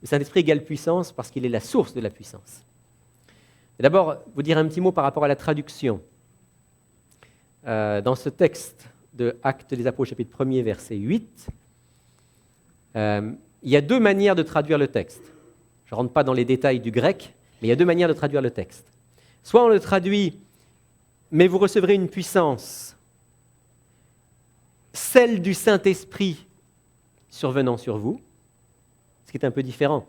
le Saint-Esprit égale puissance parce qu'il est la source de la puissance. Et d'abord, vous dire un petit mot par rapport à la traduction. Dans ce texte de Actes des Apôtres, chapitre 1er, verset 8, il y a deux manières de traduire le texte. Je ne rentre pas dans les détails du grec, mais il y a deux manières de traduire le texte. Soit on le traduit « Mais vous recevrez une puissance, celle du Saint-Esprit survenant sur vous », ce qui est un peu différent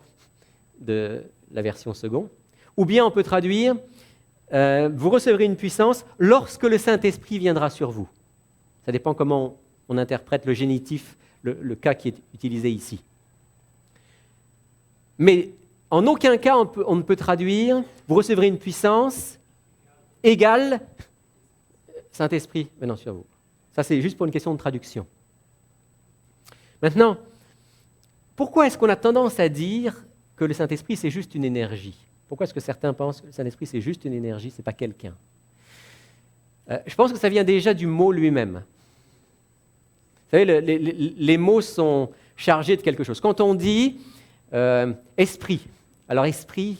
de la version seconde. Ou bien on peut traduire « Vous recevrez une puissance lorsque le Saint-Esprit viendra sur vous ». Ça dépend comment on interprète le génitif, le cas qui est utilisé ici. Mais en aucun cas on ne peut traduire « Vous recevrez une puissance égale Saint-Esprit venant sur vous ». Ça, c'est juste pour une question de traduction. Maintenant, pourquoi est-ce qu'on a tendance à dire que le Saint-Esprit, c'est juste une énergie? Pourquoi est-ce que certains pensent que le Saint-Esprit, c'est juste une énergie, ce n'est pas quelqu'un? Je pense que ça vient déjà du mot lui-même. Vous savez, les mots sont chargés de quelque chose. Quand on dit esprit, alors esprit,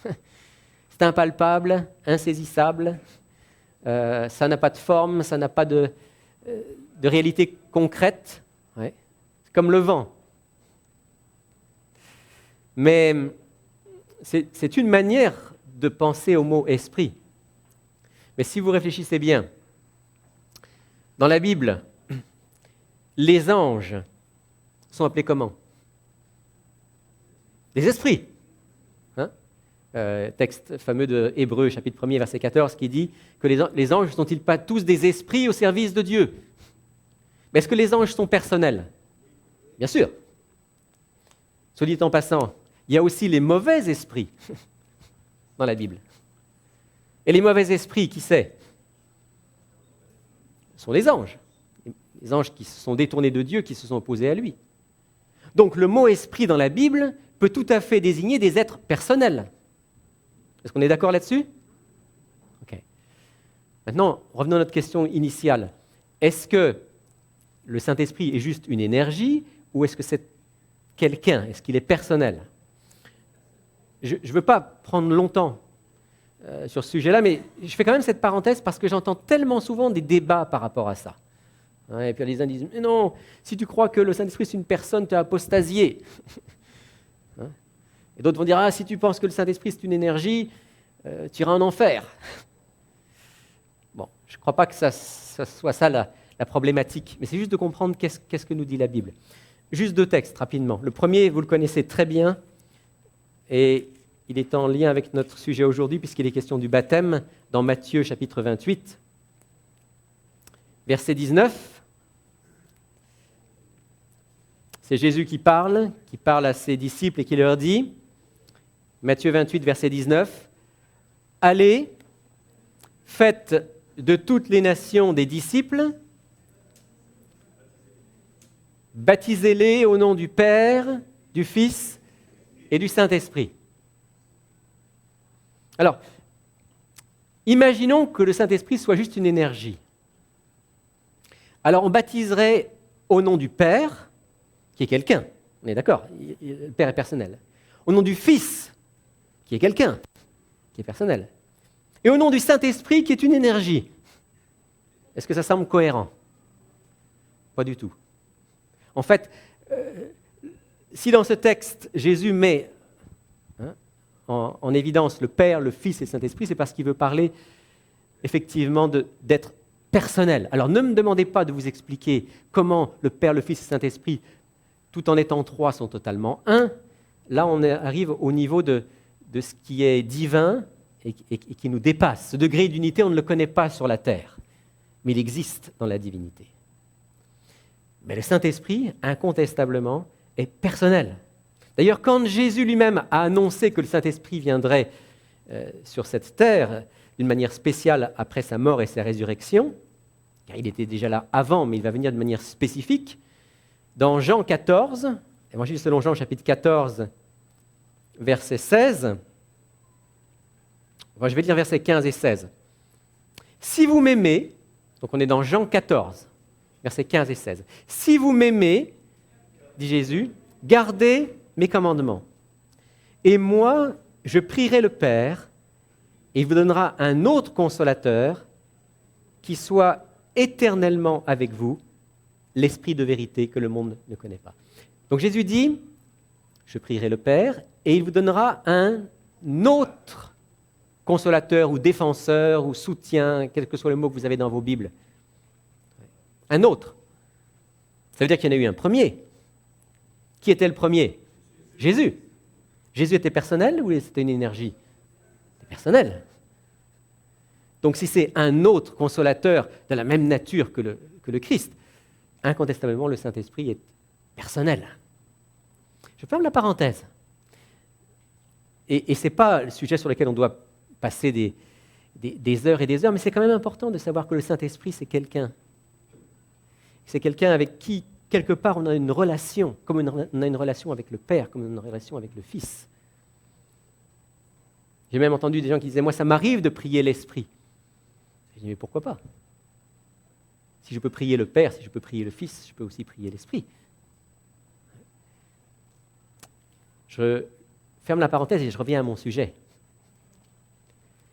c'est impalpable, insaisissable, ça n'a pas de forme, ça n'a pas de réalité concrète. Ouais. C'est comme le vent. Mais c'est une manière de penser au mot esprit. Mais si vous réfléchissez bien, dans la Bible, les anges sont appelés comment? Des esprits. Hein? Texte fameux de Hébreux, chapitre 1er, verset 14, qui dit que les anges ne sont-ils pas tous des esprits au service de Dieu? Mais est-ce que les anges sont personnels? Bien sûr. Soit dit en passant, il y a aussi les mauvais esprits dans la Bible. Et les mauvais esprits, qui c'est? Ce sont les anges. Les anges qui se sont détournés de Dieu, qui se sont opposés à lui. Donc le mot esprit dans la Bible peut tout à fait désigner des êtres personnels. Est-ce qu'on est d'accord là-dessus? Ok. Maintenant, revenons à notre question initiale. Est-ce que le Saint-Esprit est juste une énergie ou est-ce que c'est quelqu'un? Est-ce qu'il est personnel? Je ne veux pas prendre longtemps sur ce sujet-là, mais je fais quand même cette parenthèse parce que j'entends tellement souvent des débats par rapport à ça. Et puis les uns disent « Mais non, si tu crois que le Saint-Esprit c'est une personne, tu es apostasié. » Et d'autres vont dire « Ah, si tu penses que le Saint-Esprit c'est une énergie, tu iras en enfer. » Bon, je ne crois pas que ça soit ça la problématique, mais c'est juste de comprendre qu'est-ce que nous dit la Bible. Juste deux textes, rapidement. Le premier, vous le connaissez très bien, et il est en lien avec notre sujet aujourd'hui, puisqu'il est question du baptême, dans Matthieu chapitre 28, verset 19. C'est Jésus qui parle à ses disciples et qui leur dit, Matthieu 28, verset 19, « Allez, faites de toutes les nations des disciples, baptisez-les au nom du Père, du Fils et du Saint-Esprit. » Alors, imaginons que le Saint-Esprit soit juste une énergie. Alors, on baptiserait au nom du Père, qui est quelqu'un, on est d'accord, le Père est personnel. Au nom du Fils, qui est quelqu'un, qui est personnel. Et au nom du Saint-Esprit, qui est une énergie. Est-ce que ça semble cohérent? Pas du tout. En fait, si dans ce texte, Jésus met en évidence le Père, le Fils et le Saint-Esprit, c'est parce qu'il veut parler effectivement d'être personnel. Alors ne me demandez pas de vous expliquer comment le Père, le Fils et le Saint-Esprit, tout en étant trois, sont totalement un. Là, on arrive au niveau de ce qui est divin et qui nous dépasse. Ce degré d'unité, on ne le connaît pas sur la terre, mais il existe dans la divinité. Mais le Saint-Esprit, incontestablement, est personnel. D'ailleurs, quand Jésus lui-même a annoncé que le Saint-Esprit viendrait sur cette terre d'une manière spéciale après sa mort et sa résurrection, car il était déjà là avant, mais il va venir de manière spécifique, dans Jean 14, Évangile selon Jean, chapitre 14, verset 16, enfin, je vais lire versets 15 et 16. « Si vous m'aimez », donc on est dans Jean 14, versets 15 et 16. « Si vous m'aimez, dit Jésus, gardez mes commandements. Et moi, je prierai le Père, et il vous donnera un autre consolateur qui soit éternellement avec vous, l'Esprit de vérité que le monde ne connaît pas. » Donc Jésus dit, je prierai le Père, et il vous donnera un autre consolateur ou défenseur ou soutien, quel que soit le mot que vous avez dans vos Bibles. Un autre. Ça veut dire qu'il y en a eu un premier. Qui était le premier ? Jésus. Jésus était personnel ou c'était une énergie ? C'était personnel. Donc si c'est un autre consolateur de la même nature que le Christ, incontestablement le Saint-Esprit est personnel. Je ferme la parenthèse. Et ce n'est pas le sujet sur lequel on doit passer des heures et des heures, mais c'est quand même important de savoir que le Saint-Esprit, c'est quelqu'un. C'est quelqu'un avec qui, quelque part, on a une relation, comme on a une relation avec le Père, comme on a une relation avec le Fils. J'ai même entendu des gens qui disaient, moi, ça m'arrive de prier l'Esprit. Je dis, mais pourquoi pas ? Si je peux prier le Père, si je peux prier le Fils, je peux aussi prier l'Esprit. Je ferme la parenthèse et je reviens à mon sujet.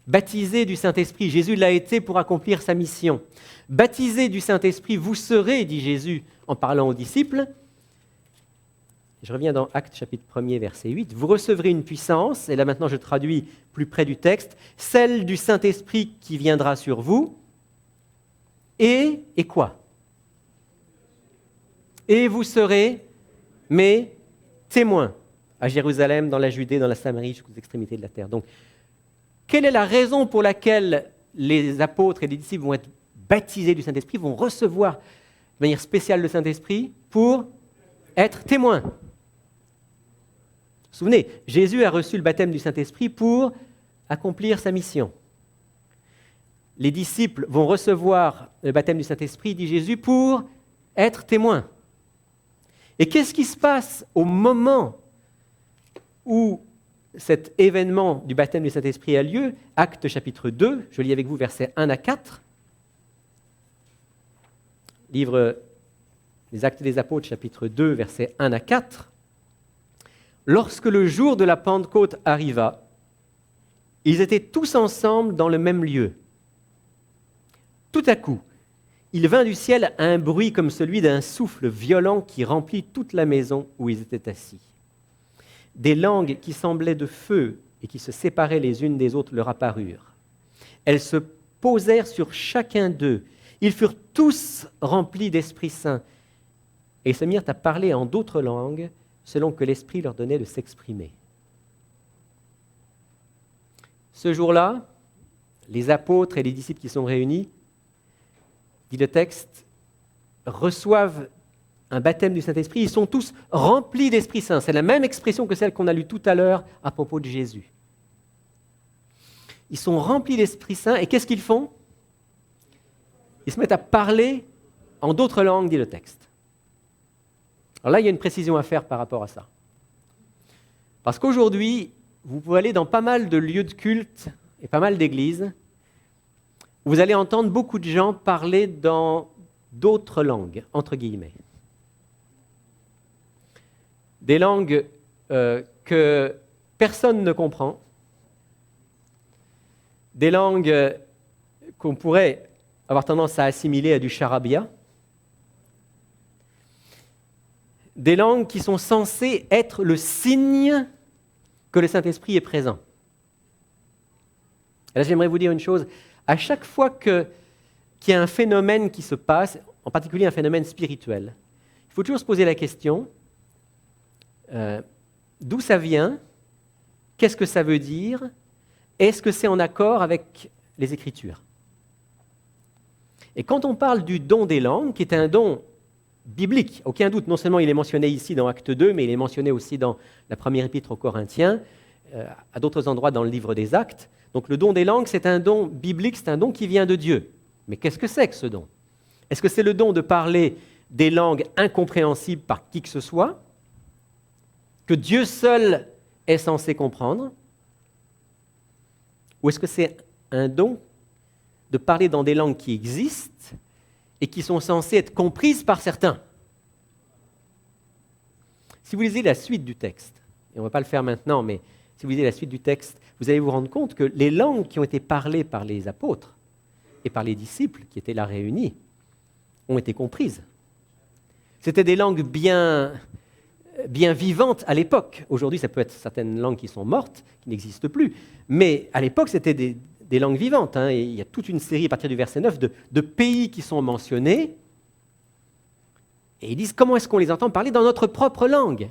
Baptisé du Saint-Esprit, Jésus l'a été pour accomplir sa mission. Baptisé du Saint-Esprit, vous serez, dit Jésus en parlant aux disciples. Je reviens dans Actes chapitre 1er, verset 8. Vous recevrez une puissance, et là maintenant je traduis plus près du texte, celle du Saint-Esprit qui viendra sur vous. Et quoi ? Et vous serez mes témoins à Jérusalem, dans la Judée, dans la Samarie, jusqu'aux extrémités de la terre. Donc, quelle est la raison pour laquelle les apôtres et les disciples vont être baptisés du Saint-Esprit, vont recevoir de manière spéciale le Saint-Esprit pour être témoins ? Vous vous souvenez, Jésus a reçu le baptême du Saint-Esprit pour accomplir sa mission. Les disciples vont recevoir le baptême du Saint-Esprit, dit Jésus, pour être témoins. Et qu'est-ce qui se passe au moment où cet événement du baptême du Saint-Esprit a lieu ? Actes chapitre 2, je lis avec vous versets 1 à 4. Livre des Actes des Apôtres, chapitre 2, versets 1 à 4. Lorsque le jour de la Pentecôte arriva, ils étaient tous ensemble dans le même lieu. Tout à coup, il vint du ciel un bruit comme celui d'un souffle violent qui remplit toute la maison où ils étaient assis. Des langues qui semblaient de feu et qui se séparaient les unes des autres leur apparurent. Elles se posèrent sur chacun d'eux. Ils furent tous remplis d'Esprit Saint et se mirent à parler en d'autres langues selon que l'Esprit leur donnait de s'exprimer. Ce jour-là, les apôtres et les disciples qui sont réunis, dit le texte, reçoivent un baptême du Saint-Esprit. Ils sont tous remplis d'Esprit Saint. C'est la même expression que celle qu'on a lue tout à l'heure à propos de Jésus. Ils sont remplis d'Esprit Saint et qu'est-ce qu'ils font ? Ils se mettent à parler en d'autres langues, dit le texte. Alors là, il y a une précision à faire par rapport à ça. Parce qu'aujourd'hui, vous pouvez aller dans pas mal de lieux de culte et pas mal d'églises, vous allez entendre beaucoup de gens parler dans d'autres langues, entre guillemets. Des langues que personne ne comprend, des langues qu'on pourrait avoir tendance à assimiler à du charabia, des langues qui sont censées être le signe que le Saint-Esprit est présent. Et là, j'aimerais vous dire une chose. À chaque fois qu'il y a un phénomène qui se passe, en particulier un phénomène spirituel, il faut toujours se poser la question, d'où ça vient ? Qu'est-ce que ça veut dire ? Est-ce que c'est en accord avec les Écritures ? Et quand on parle du don des langues, qui est un don biblique, aucun doute. Non seulement il est mentionné ici dans Acte 2, mais il est mentionné aussi dans la première épître aux Corinthiens, à d'autres endroits dans le livre des Actes. Donc le don des langues, c'est un don biblique, c'est un don qui vient de Dieu. Mais qu'est-ce que c'est que ce don? Est-ce que c'est le don de parler des langues incompréhensibles par qui que ce soit, que Dieu seul est censé comprendre? Ou est-ce que c'est un don de parler dans des langues qui existent et qui sont censées être comprises par certains? Si vous lisez la suite du texte, et on ne va pas le faire maintenant, mais si vous lisez la suite du texte, vous allez vous rendre compte que les langues qui ont été parlées par les apôtres et par les disciples qui étaient là réunis ont été comprises. C'était des langues bien vivantes à l'époque. Aujourd'hui, ça peut être certaines langues qui sont mortes, qui n'existent plus. Mais à l'époque, c'était des langues vivantes. Et il y a toute une série, à partir du verset 9, de pays qui sont mentionnés. Et ils disent, comment est-ce qu'on les entend parler dans notre propre langue?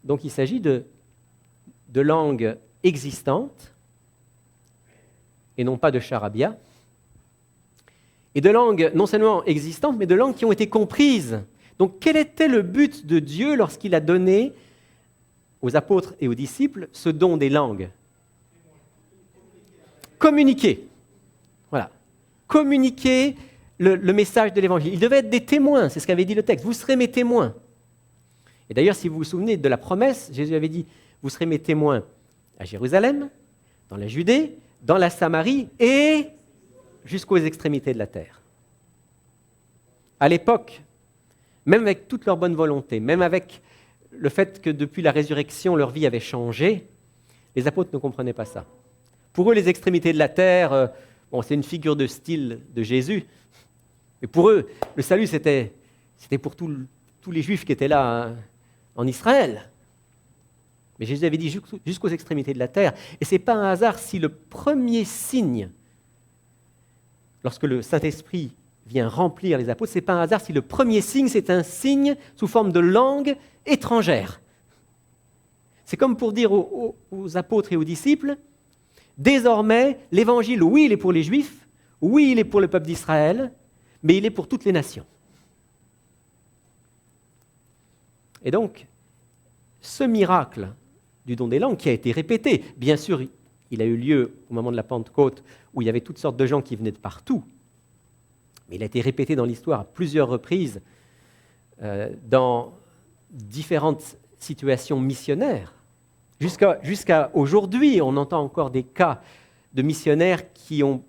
Donc il s'agit de langues existantes, et non pas de charabia, et de langues non seulement existantes, mais de langues qui ont été comprises. Donc quel était le but de Dieu lorsqu'il a donné aux apôtres et aux disciples ce don des langues? Communiquer. Voilà. Communiquer le message de l'Évangile. Ils devaient être des témoins, c'est ce qu'avait dit le texte. Vous serez mes témoins. Et d'ailleurs, si vous vous souvenez de la promesse, Jésus avait dit, vous serez mes témoins à Jérusalem, dans la Judée, dans la Samarie et jusqu'aux extrémités de la terre. À l'époque, même avec toute leur bonne volonté, même avec le fait que depuis la résurrection, leur vie avait changé, les apôtres ne comprenaient pas ça. Pour eux, les extrémités de la terre, c'est une figure de style de Jésus. Mais pour eux, le salut, c'était pour tous les Juifs qui étaient là en Israël. Mais Jésus avait dit jusqu'aux extrémités de la terre. Et ce n'est pas un hasard si le premier signe, lorsque le Saint-Esprit vient remplir les apôtres, ce n'est pas un hasard si le premier signe, c'est un signe sous forme de langue étrangère. C'est comme pour dire aux apôtres et aux disciples, désormais, l'Évangile, oui, il est pour les Juifs, oui, il est pour le peuple d'Israël, mais il est pour toutes les nations. Et donc, ce miracle du don des langues qui a été répété, bien sûr, il a eu lieu au moment de la Pentecôte, où il y avait toutes sortes de gens qui venaient de partout, mais il a été répété dans l'histoire à plusieurs reprises, dans différentes situations missionnaires. Jusqu'à aujourd'hui, on entend encore des cas de missionnaires qui ont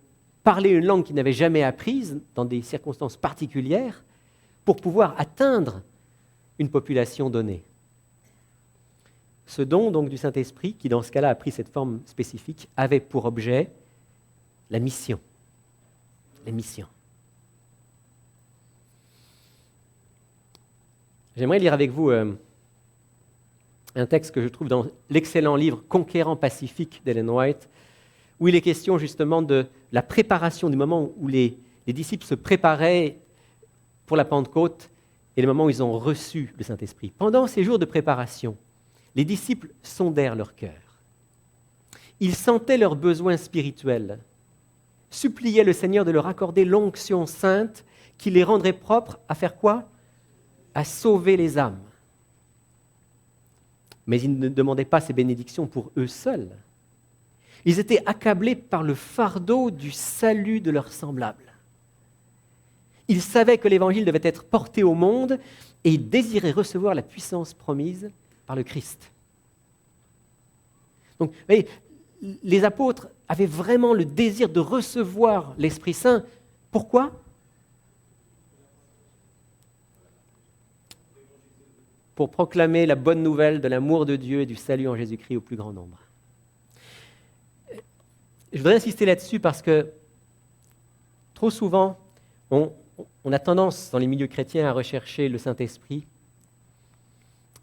parlé une langue qu'ils n'avaient jamais apprise, dans des circonstances particulières, pour pouvoir atteindre une population donnée. Ce don donc du Saint-Esprit, qui dans ce cas-là a pris cette forme spécifique, avait pour objet la mission. La mission. J'aimerais lire avec vous un texte que je trouve dans l'excellent livre « Conquérant Pacifique » d'Ellen White, où il est question justement de la préparation, du moment où les disciples se préparaient pour la Pentecôte et le moment où ils ont reçu le Saint-Esprit. Pendant ces jours de préparation, les disciples sondèrent leur cœur. Ils sentaient leurs besoins spirituels, suppliaient le Seigneur de leur accorder l'onction sainte qui les rendrait propres à faire quoi? À sauver les âmes. Mais ils ne demandaient pas ces bénédictions pour eux seuls. Ils étaient accablés par le fardeau du salut de leurs semblables. Ils savaient que l'Évangile devait être porté au monde et ils désiraient recevoir la puissance promise par le Christ. Donc, vous voyez, les apôtres avaient vraiment le désir de recevoir l'Esprit Saint. Pourquoi? Pour proclamer la bonne nouvelle de l'amour de Dieu et du salut en Jésus-Christ au plus grand nombre. Je voudrais insister là-dessus parce que trop souvent, on a tendance dans les milieux chrétiens à rechercher le Saint-Esprit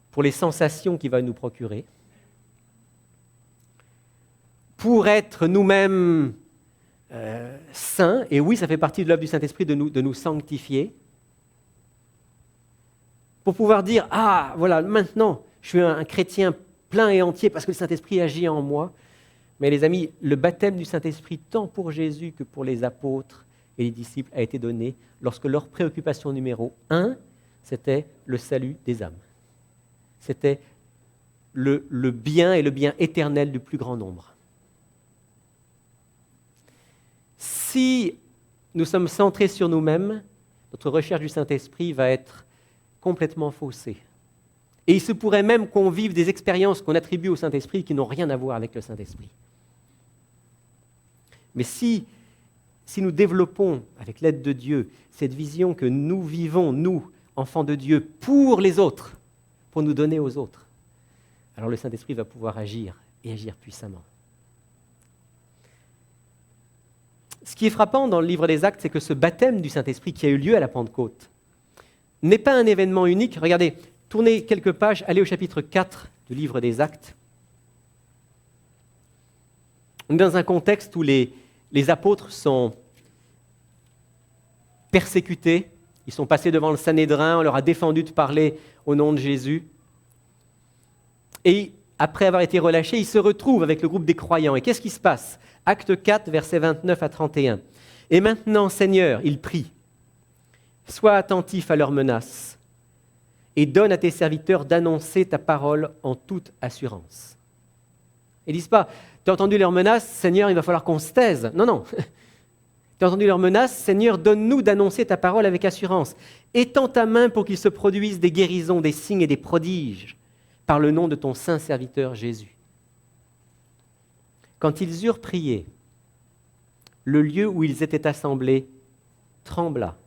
pour les sensations qu'il va nous procurer, pour être nous-mêmes saints, et oui, ça fait partie de l'œuvre du Saint-Esprit de nous sanctifier, pour pouvoir dire « Ah, voilà, maintenant, je suis un chrétien plein et entier parce que le Saint-Esprit agit en moi. » Mais les amis, le baptême du Saint-Esprit, tant pour Jésus que pour les apôtres et les disciples a été donné lorsque leur préoccupation numéro 1, c'était le salut des âmes. C'était le bien et le bien éternel du plus grand nombre. Si nous sommes centrés sur nous-mêmes, notre recherche du Saint-Esprit va être complètement faussée. Et il se pourrait même qu'on vive des expériences qu'on attribue au Saint-Esprit qui n'ont rien à voir avec le Saint-Esprit. Mais si nous développons, avec l'aide de Dieu, cette vision que nous vivons, nous, enfants de Dieu, pour les autres, pour nous donner aux autres, alors le Saint-Esprit va pouvoir agir, et agir puissamment. Ce qui est frappant dans le livre des Actes, c'est que ce baptême du Saint-Esprit qui a eu lieu à la Pentecôte n'est pas un événement unique. Regardez, tournez quelques pages, allez au chapitre 4 du livre des Actes. On est dans un contexte où les apôtres sont persécutés, ils sont passés devant le Sanhédrin, on leur a défendu de parler au nom de Jésus. Et après avoir été relâchés, ils se retrouvent avec le groupe des croyants. Et qu'est-ce qui se passe ? Acte 4, versets 29 à 31. « Et maintenant, Seigneur, ils prient, sois attentif à leurs menaces et donne à tes serviteurs d'annoncer ta parole en toute assurance. » Ils ne disent pas « Tu as entendu leurs menaces, Seigneur, il va falloir qu'on se taise. » Non, non. « Tu as entendu leurs menaces, Seigneur, donne-nous d'annoncer ta parole avec assurance. Étends ta main pour qu'il se produise des guérisons, des signes et des prodiges par le nom de ton saint serviteur Jésus. » Quand ils eurent prié, le lieu où ils étaient assemblés trembla.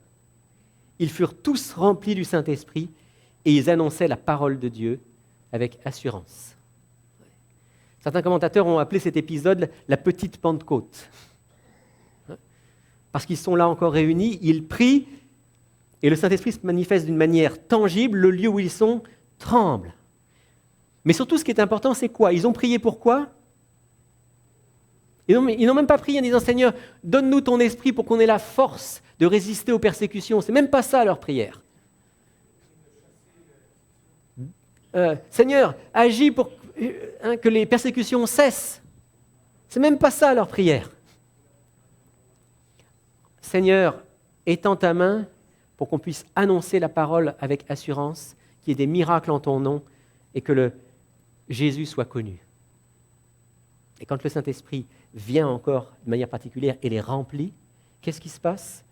Ils furent tous remplis du Saint-Esprit et ils annonçaient la parole de Dieu avec assurance. Certains commentateurs ont appelé cet épisode la petite Pentecôte. Parce qu'ils sont là encore réunis, ils prient et le Saint-Esprit se manifeste d'une manière tangible, le lieu où ils sont tremble. Mais surtout, ce qui est important, c'est quoi ? Ils ont prié pourquoi ? Ils n'ont même pas prié en disant « Seigneur, donne-nous ton esprit pour qu'on ait la force de résister aux persécutions. » Ce n'est même pas ça leur prière. Seigneur, agis pour que les persécutions cessent. Ce n'est même pas ça leur prière. Seigneur, étends ta main pour qu'on puisse annoncer la parole avec assurance, qu'il y ait des miracles en ton nom et que Jésus soit connu. Et quand le Saint-Esprit vient encore de manière particulière et les remplit, qu'est-ce qui se passe ?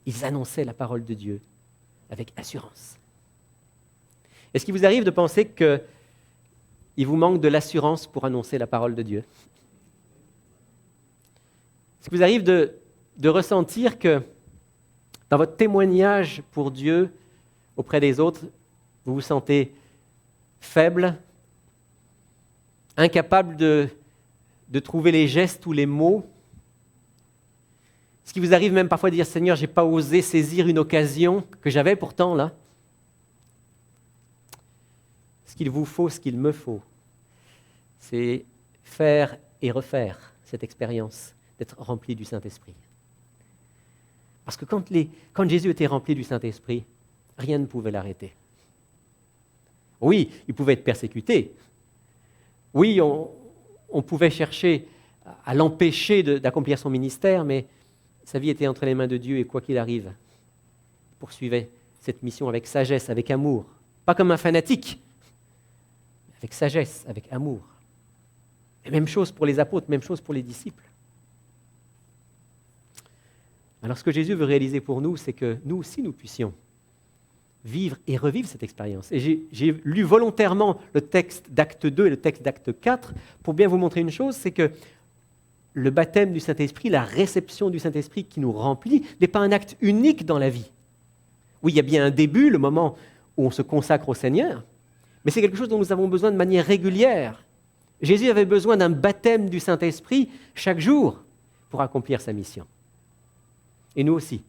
Ils annonçaient la parole de Dieu avec assurance. Est-ce qu'il vous arrive de penser qu'il vous manque de l'assurance pour annoncer la parole de Dieu ? Est-ce qu'il vous arrive de ressentir que dans votre témoignage pour Dieu auprès des autres, vous vous sentez faible, incapable de trouver les gestes ou les mots? Est-ce qu'il vous arrive même parfois de dire « Seigneur, je n'ai pas osé saisir une occasion que j'avais pourtant là ?» Ce qu'il vous faut, ce qu'il me faut, c'est faire et refaire cette expérience d'être rempli du Saint-Esprit. Parce que quand Jésus était rempli du Saint-Esprit, rien ne pouvait l'arrêter. Oui, il pouvait être persécuté. Oui, on pouvait chercher à l'empêcher d'accomplir son ministère, mais sa vie était entre les mains de Dieu et quoi qu'il arrive, il poursuivait cette mission avec sagesse, avec amour. Pas comme un fanatique, mais avec sagesse, avec amour. Et même chose pour les apôtres, même chose pour les disciples. Alors ce que Jésus veut réaliser pour nous, c'est que nous aussi nous puissions vivre et revivre cette expérience. Et j'ai lu volontairement le texte d'Acte 2 et le texte d'Acte 4 pour bien vous montrer une chose, c'est que le baptême du Saint-Esprit, la réception du Saint-Esprit qui nous remplit, n'est pas un acte unique dans la vie. Oui, il y a bien un début, le moment où on se consacre au Seigneur, mais c'est quelque chose dont nous avons besoin de manière régulière. Jésus avait besoin d'un baptême du Saint-Esprit chaque jour pour accomplir sa mission. Et nous aussi.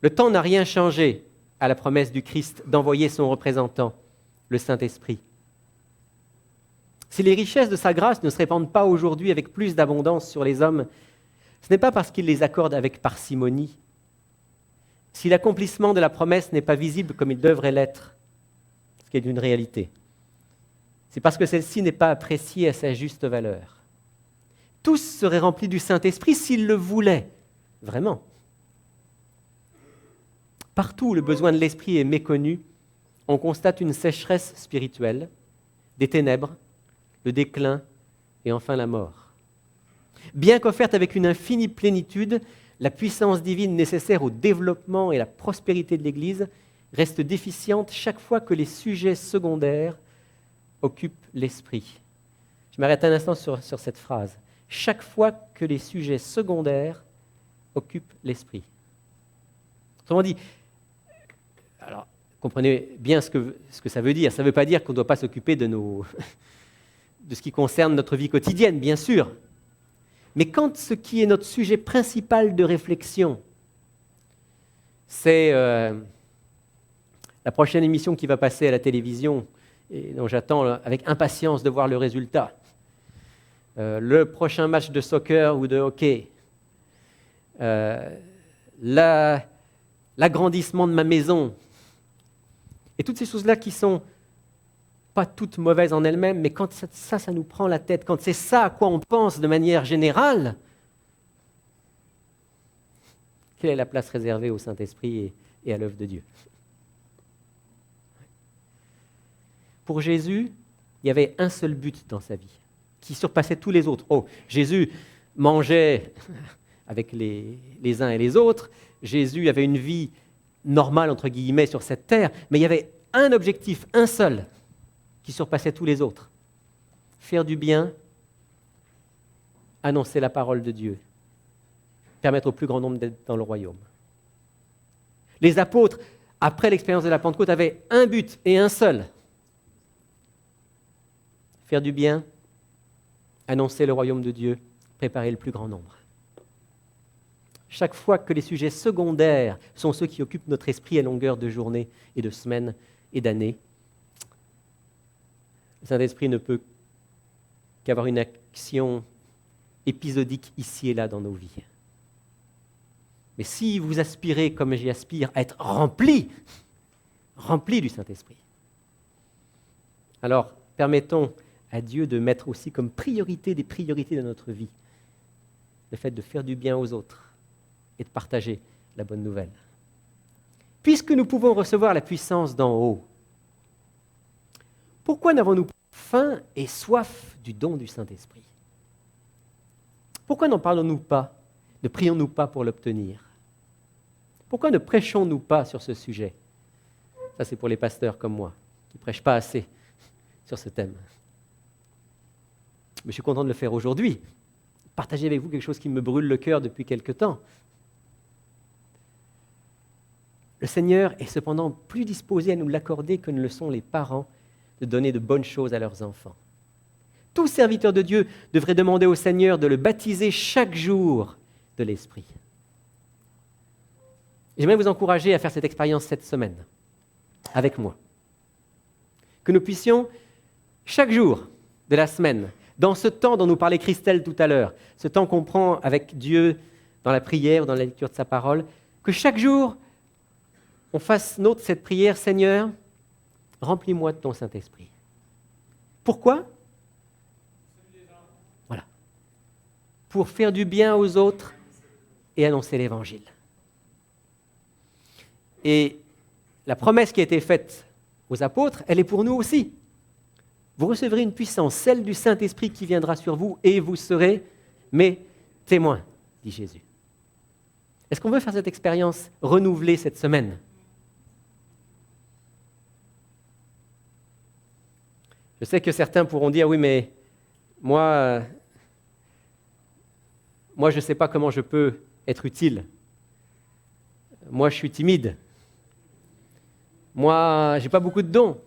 Le temps n'a rien changé à la promesse du Christ d'envoyer son représentant, le Saint-Esprit. Si les richesses de sa grâce ne se répandent pas aujourd'hui avec plus d'abondance sur les hommes, ce n'est pas parce qu'il les accorde avec parcimonie. Si l'accomplissement de la promesse n'est pas visible comme il devrait l'être, ce qui est une réalité, c'est parce que celle-ci n'est pas appréciée à sa juste valeur. tous seraient remplis du Saint-Esprit s'ils le voulaient, vraiment. Partout où le besoin de l'Esprit est méconnu, on constate une sécheresse spirituelle, des ténèbres, le déclin et enfin la mort. Bien qu'offerte avec une infinie plénitude, la puissance divine nécessaire au développement et à la prospérité de l'Église reste déficiente chaque fois que les sujets secondaires occupent l'esprit. Je m'arrête un instant sur cette phrase. Chaque fois que les sujets secondaires occupent l'esprit. Autrement dit, alors, comprenez bien ce que ça veut dire. Ça ne veut pas dire qu'on ne doit pas s'occuper de ce qui concerne notre vie quotidienne, bien sûr. Mais quand ce qui est notre sujet principal de réflexion, c'est la prochaine émission qui va passer à la télévision, et dont j'attends avec impatience de voir le résultat, le prochain match de soccer ou de hockey, l'agrandissement de ma maison, et toutes ces choses-là qui sont pas toutes mauvaises en elles-mêmes, mais quand ça nous prend la tête, quand c'est ça à quoi on pense de manière générale, quelle est la place réservée au Saint-Esprit et à l'œuvre de Dieu? Pour Jésus, il y avait un seul but dans sa vie, qui surpassait tous les autres. Oh, Jésus mangeait avec les uns et les autres, Jésus avait une vie normale, entre guillemets, sur cette terre, mais il y avait un objectif, un seul, qui surpassait tous les autres. Faire du bien, annoncer la parole de Dieu, permettre au plus grand nombre d'être dans le royaume. Les apôtres, après l'expérience de la Pentecôte, avaient un but et un seul. Faire du bien, annoncer le royaume de Dieu, préparer le plus grand nombre. Chaque fois que les sujets secondaires sont ceux qui occupent notre esprit à longueur de journée et de semaines et d'années, le Saint-Esprit ne peut qu'avoir une action épisodique ici et là dans nos vies. Mais si vous aspirez, comme j'y aspire, à être remplis du Saint-Esprit, alors permettons à Dieu de mettre aussi comme priorité des priorités de notre vie le fait de faire du bien aux autres et de partager la bonne nouvelle. Puisque nous pouvons recevoir la puissance d'en haut, pourquoi n'avons-nous pas faim et soif du don du Saint-Esprit? Pourquoi n'en parlons-nous pas? Ne prions-nous pas pour l'obtenir? Pourquoi ne prêchons-nous pas sur ce sujet? Ça, c'est pour les pasteurs comme moi, qui ne prêchent pas assez sur ce thème. Mais je suis content de le faire aujourd'hui. Partager avec vous quelque chose qui me brûle le cœur depuis quelque temps. Le Seigneur est cependant plus disposé à nous l'accorder que ne le sont les parents de donner de bonnes choses à leurs enfants. Tout serviteur de Dieu devrait demander au Seigneur de le baptiser chaque jour de l'Esprit. J'aimerais vous encourager à faire cette expérience cette semaine, avec moi. Que nous puissions, chaque jour de la semaine, dans ce temps dont nous parlait Christelle tout à l'heure, ce temps qu'on prend avec Dieu dans la prière, dans la lecture de sa parole, que chaque jour, on fasse nôtre cette prière, Seigneur, remplis-moi de ton Saint-Esprit. Pourquoi? Voilà. Pour faire du bien aux autres et annoncer l'Évangile. Et la promesse qui a été faite aux apôtres, elle est pour nous aussi. Vous recevrez une puissance, celle du Saint-Esprit qui viendra sur vous et vous serez mes témoins, dit Jésus. Est-ce qu'on veut faire cette expérience renouvelée cette semaine? Je sais que certains pourront dire, oui, mais moi je ne sais pas comment je peux être utile. Moi, je suis timide. Moi, je n'ai pas beaucoup de dons.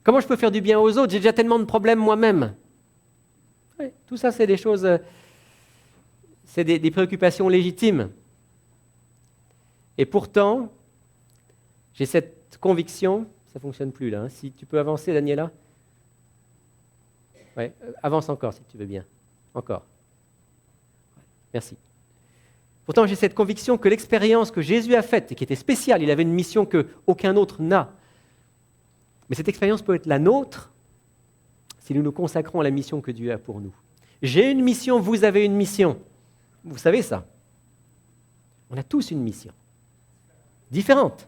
Comment je peux faire du bien aux autres? J'ai déjà tellement de problèmes moi-même. Oui, tout ça, c'est des choses, c'est des préoccupations légitimes. Et pourtant, j'ai cette conviction, ça ne fonctionne plus là. Si tu peux avancer, Daniela. Ouais, avance encore si tu veux bien. Encore. Merci. Pourtant, j'ai cette conviction que l'expérience que Jésus a faite, et qui était spéciale, il avait une mission qu'aucun autre n'a, mais cette expérience peut être la nôtre si nous nous consacrons à la mission que Dieu a pour nous. J'ai une mission, vous avez une mission. Vous savez ça. On a tous une mission. Différente.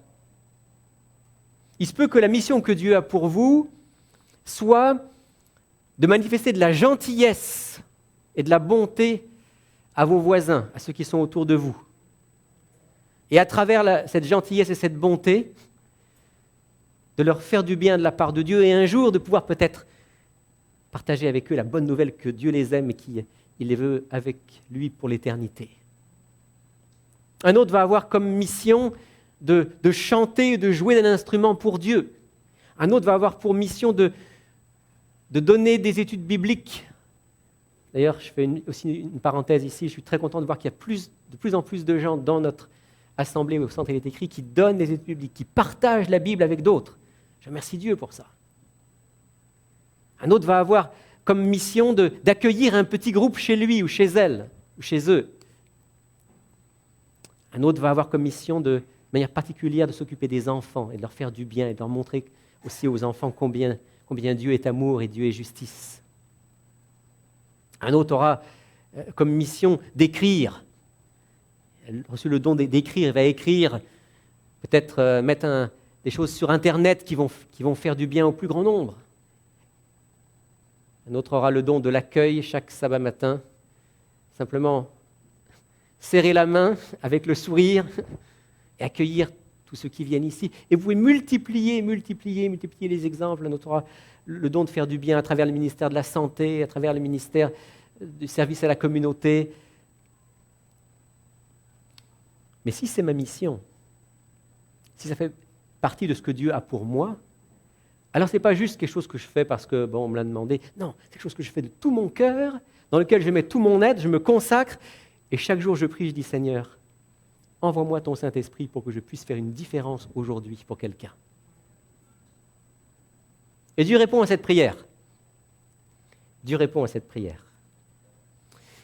Il se peut que la mission que Dieu a pour vous soit de manifester de la gentillesse et de la bonté à vos voisins, à ceux qui sont autour de vous. Et à travers cette gentillesse et cette bonté, de leur faire du bien de la part de Dieu et un jour de pouvoir peut-être partager avec eux la bonne nouvelle que Dieu les aime et qu'il les veut avec lui pour l'éternité. Un autre va avoir comme mission de chanter et de jouer d'un instrument pour Dieu. Un autre va avoir pour mission de donner des études bibliques. D'ailleurs, je fais aussi une parenthèse ici, je suis très content de voir qu'il y a de plus en plus de gens dans notre assemblée au centre Il est écrit qui donnent des études bibliques, qui partagent la Bible avec d'autres. Je remercie Dieu pour ça. Un autre va avoir comme mission d'accueillir un petit groupe chez lui ou chez elle ou chez eux. Un autre va avoir comme mission de manière particulière de s'occuper des enfants et de leur faire du bien et de leur montrer aussi aux enfants combien Dieu est amour et Dieu est justice. Un autre aura comme mission d'écrire. Il a reçu le don d'écrire, il va écrire, peut-être mettre des choses sur Internet qui vont faire du bien au plus grand nombre. Un autre aura le don de l'accueil chaque sabbat matin, simplement serrer la main avec le sourire et accueillir tous ceux qui viennent ici. Et vous pouvez multiplier les exemples. Un autre aura le don de faire du bien à travers le ministère de la Santé, à travers le ministère du service à la communauté. Mais si c'est ma mission, si ça fait partie de ce que Dieu a pour moi, alors ce n'est pas juste quelque chose que je fais parce que, on me l'a demandé. Non, c'est quelque chose que je fais de tout mon cœur, dans lequel je mets tout mon être, je me consacre, et chaque jour je prie, je dis, Seigneur, envoie-moi ton Saint-Esprit pour que je puisse faire une différence aujourd'hui pour quelqu'un. Et Dieu répond à cette prière. Dieu répond à cette prière.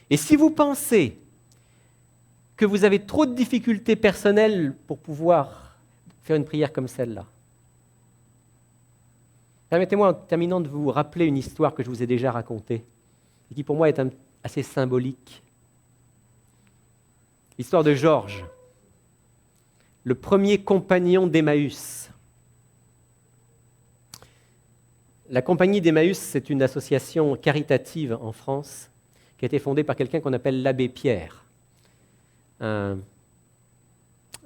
Et si vous pensez que vous avez trop de difficultés personnelles pour pouvoir faire une prière comme celle-là, permettez-moi en terminant de vous rappeler une histoire que je vous ai déjà racontée et qui pour moi est assez symbolique. L'histoire de Georges, le premier compagnon d'Emmaüs. La compagnie d'Emmaüs, c'est une association caritative en France qui a été fondée par quelqu'un qu'on appelle l'abbé Pierre, un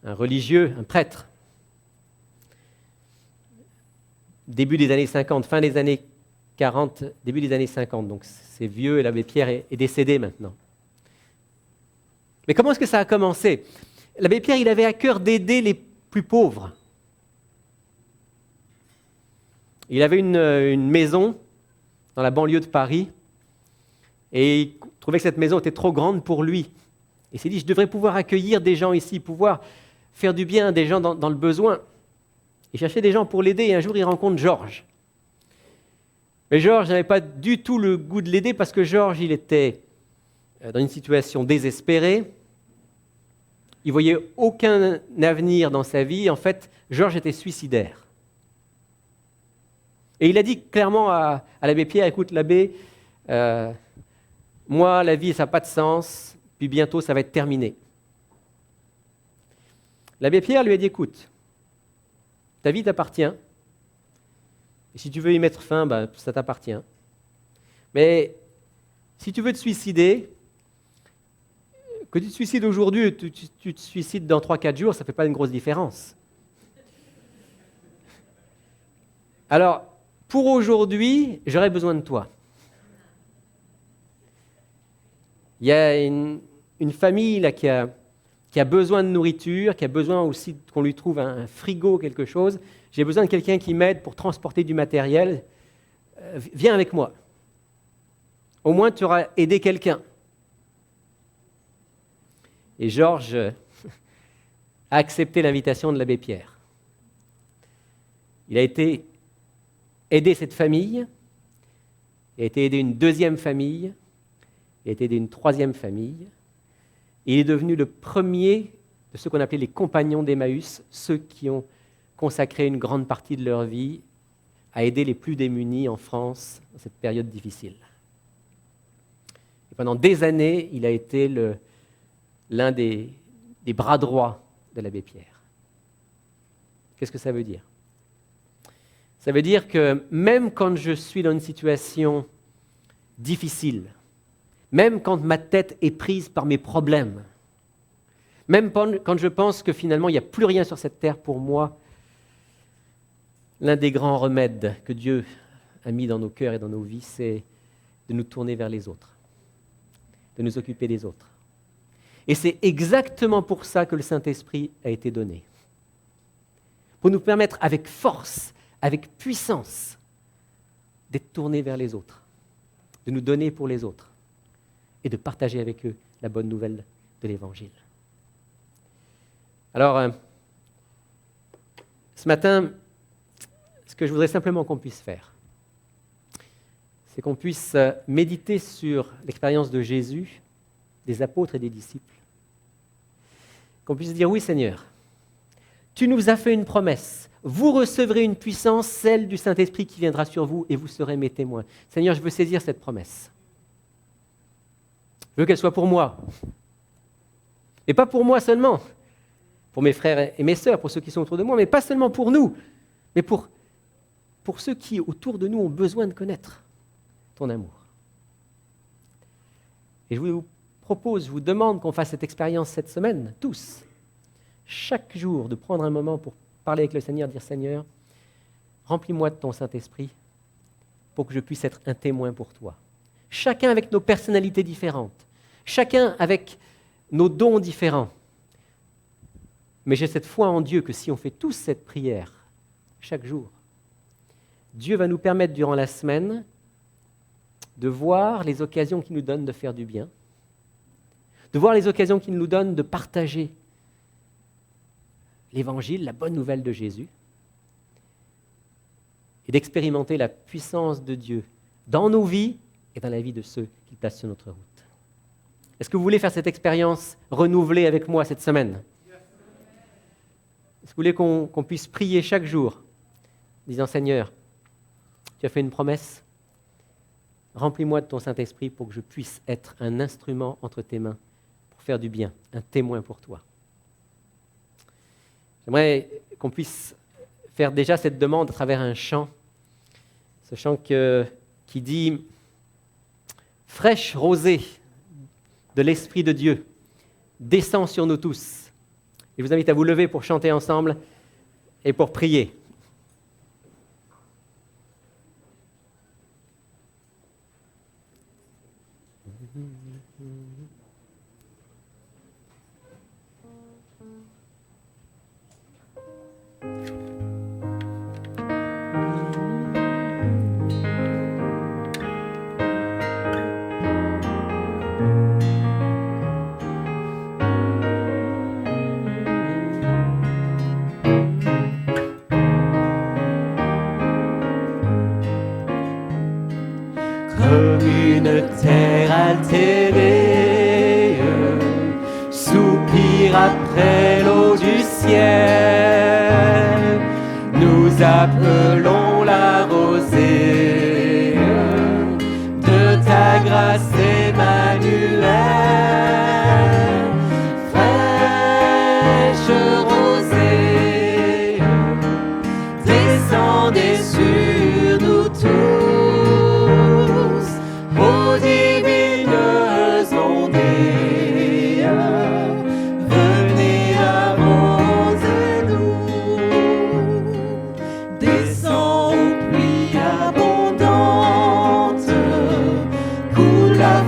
religieux, un prêtre. Début des années 50, fin des années 40, début des années 50. Donc c'est vieux et l'abbé Pierre est décédé maintenant. Mais comment est-ce que ça a commencé? L'abbé Pierre, il avait à cœur d'aider les plus pauvres. Il avait une maison dans la banlieue de Paris et il trouvait que cette maison était trop grande pour lui. Il s'est dit, je devrais pouvoir accueillir des gens ici, pouvoir faire du bien à des gens dans le besoin. Il cherchait des gens pour l'aider et un jour il rencontre Georges. Mais Georges n'avait pas du tout le goût de l'aider parce que Georges, il était dans une situation désespérée. Il ne voyait aucun avenir dans sa vie. En fait, Georges était suicidaire. Et il a dit clairement à l'abbé Pierre, écoute l'abbé, moi la vie ça n'a pas de sens, puis bientôt ça va être terminé. L'abbé Pierre lui a dit, écoute, ta vie t'appartient. Et si tu veux y mettre fin, ça t'appartient. Mais si tu veux te suicider, que tu te suicides aujourd'hui, tu te suicides dans 3-4 jours, ça ne fait pas une grosse différence. Alors, pour aujourd'hui, j'aurais besoin de toi. Il y a une famille là, qui a besoin de nourriture, qui a besoin aussi qu'on lui trouve un frigo, quelque chose. J'ai besoin de quelqu'un qui m'aide pour transporter du matériel. Viens avec moi. Au moins, tu auras aidé quelqu'un. Et Georges a accepté l'invitation de l'abbé Pierre. Il a été aider cette famille, il a été aider une deuxième famille, il a été aider une troisième famille. Et il est devenu le premier de ceux qu'on appelait les compagnons d'Emmaüs, ceux qui ont consacré une grande partie de leur vie à aider les plus démunis en France dans cette période difficile. Et pendant des années, il a été l'un des bras droits de l'abbé Pierre. Qu'est-ce que ça veut dire? Ça veut dire que même quand je suis dans une situation difficile, même quand ma tête est prise par mes problèmes, même quand je pense que finalement il n'y a plus rien sur cette terre pour moi, l'un des grands remèdes que Dieu a mis dans nos cœurs et dans nos vies, c'est de nous tourner vers les autres, de nous occuper des autres. Et c'est exactement pour ça que le Saint-Esprit a été donné. Pour nous permettre avec force, avec puissance, d'être tournés vers les autres, de nous donner pour les autres et de partager avec eux la bonne nouvelle de l'Évangile. Alors, ce matin, ce que je voudrais simplement qu'on puisse faire, c'est qu'on puisse méditer sur l'expérience de Jésus, des apôtres et des disciples. Qu'on puisse dire, oui Seigneur, tu nous as fait une promesse. Vous recevrez une puissance, celle du Saint-Esprit qui viendra sur vous et vous serez mes témoins. Seigneur, je veux saisir cette promesse. Je veux qu'elle soit pour moi. Et pas pour moi seulement, pour mes frères et mes sœurs, pour ceux qui sont autour de moi, mais pas seulement pour nous, mais pour ceux qui, autour de nous, ont besoin de connaître ton amour. Et je vous propose, je vous demande qu'on fasse cette expérience cette semaine, tous, chaque jour, de prendre un moment pour parler avec le Seigneur, dire « Seigneur, remplis-moi de ton Saint-Esprit pour que je puisse être un témoin pour toi. » Chacun avec nos personnalités différentes, chacun avec nos dons différents. Mais j'ai cette foi en Dieu que si on fait tous cette prière chaque jour, Dieu va nous permettre durant la semaine de voir les occasions qu'il nous donne de faire du bien, de voir les occasions qu'il nous donne de partager l'Évangile, la bonne nouvelle de Jésus, et d'expérimenter la puissance de Dieu dans nos vies et dans la vie de ceux qu'il place sur notre route. Est-ce que vous voulez faire cette expérience renouvelée avec moi cette semaine? Est-ce que vous voulez qu'on puisse prier chaque jour, disant « Seigneur, tu as fait une promesse, remplis-moi de ton Saint-Esprit pour que je puisse être un instrument entre tes mains pour faire du bien, un témoin pour toi. » J'aimerais qu'on puisse faire déjà cette demande à travers un chant, ce chant qui dit « Fraîche rosée de l'Esprit de Dieu, descend sur nous tous. » Je vous invite à vous lever pour chanter ensemble et pour prier. Comme une terre altérée, soupire après l'eau du ciel, nous appelons la rosée de ta grâce Emmanuel. Fraîche rosée, descendez sur nous tous. Ô divines ondées, venez arroser-nous. Descends aux pluies abondantes, coule la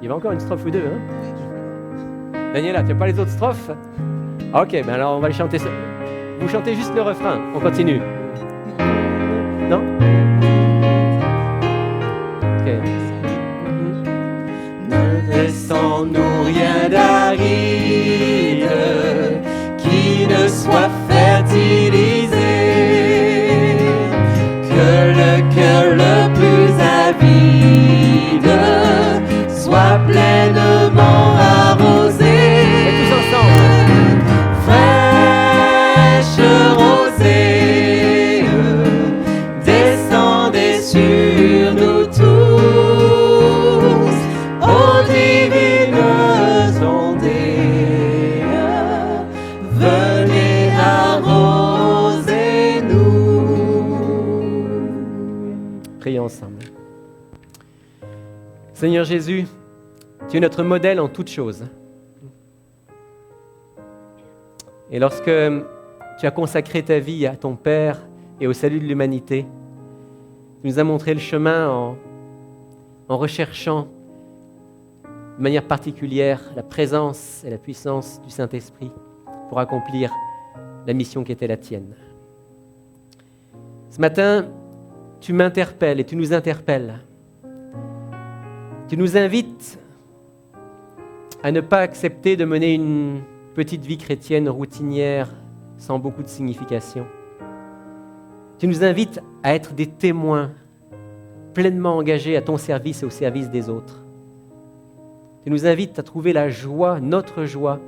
y avait encore une strophe ou deux. Hein? Daniela, tu n'as pas les autres strophes? Ok, ben alors on va les chanter. Vous chantez juste le refrain. On continue. Non? Ok. Ne laissons-nous rien d'aride qui ne soit fertilisé, que le cœur le plus avide soit pleinement arrosé. Et tous ensemble. Fraîche rosée, descendez sur nous tous, ô divines ondées, venez arroser-nous. Prions ensemble. Seigneur Jésus, tu es notre modèle en toutes choses. Et lorsque tu as consacré ta vie à ton Père et au salut de l'humanité, tu nous as montré le chemin en recherchant de manière particulière la présence et la puissance du Saint-Esprit pour accomplir la mission qui était la tienne. Ce matin, tu m'interpelles et tu nous interpelles. Tu nous invites à ne pas accepter de mener une petite vie chrétienne routinière sans beaucoup de signification. Tu nous invites à être des témoins pleinement engagés à ton service et au service des autres. Tu nous invites à trouver la joie, notre joie,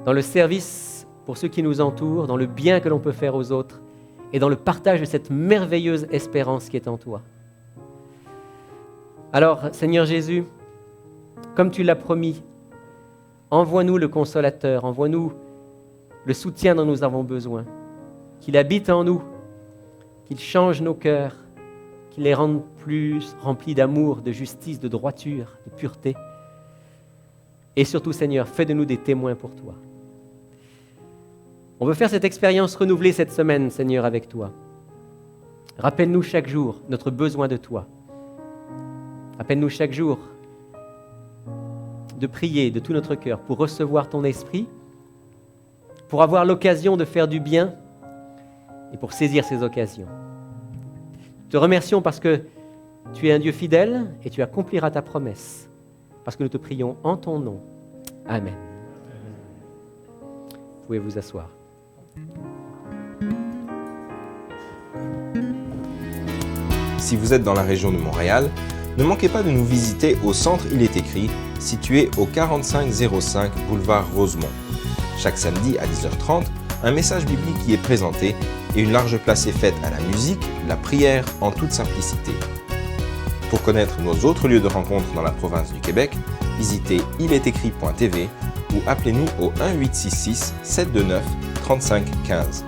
dans le service pour ceux qui nous entourent, dans le bien que l'on peut faire aux autres et dans le partage de cette merveilleuse espérance qui est en toi. Alors, Seigneur Jésus, comme tu l'as promis, envoie-nous le Consolateur, envoie-nous le soutien dont nous avons besoin, qu'il habite en nous, qu'il change nos cœurs, qu'il les rende plus remplis d'amour, de justice, de droiture, de pureté. Et surtout, Seigneur, fais de nous des témoins pour toi. On veut faire cette expérience renouvelée cette semaine, Seigneur, avec toi. Rappelle-nous chaque jour notre besoin de toi. Rappelle-nous chaque jour de prier de tout notre cœur pour recevoir ton esprit, pour avoir l'occasion de faire du bien et pour saisir ces occasions. Te remercions parce que tu es un Dieu fidèle et tu accompliras ta promesse, parce que nous te prions en ton nom. Amen. Vous pouvez vous asseoir. Si vous êtes dans la région de Montréal, ne manquez pas de nous visiter au Centre Il est écrit, situé au 4505 boulevard Rosemont. Chaque samedi à 10h30, un message biblique y est présenté et une large place est faite à la musique, la prière en toute simplicité. Pour connaître nos autres lieux de rencontre dans la province du Québec, visitez ilétécrit.tv ou appelez-nous au 1-866-729-3515.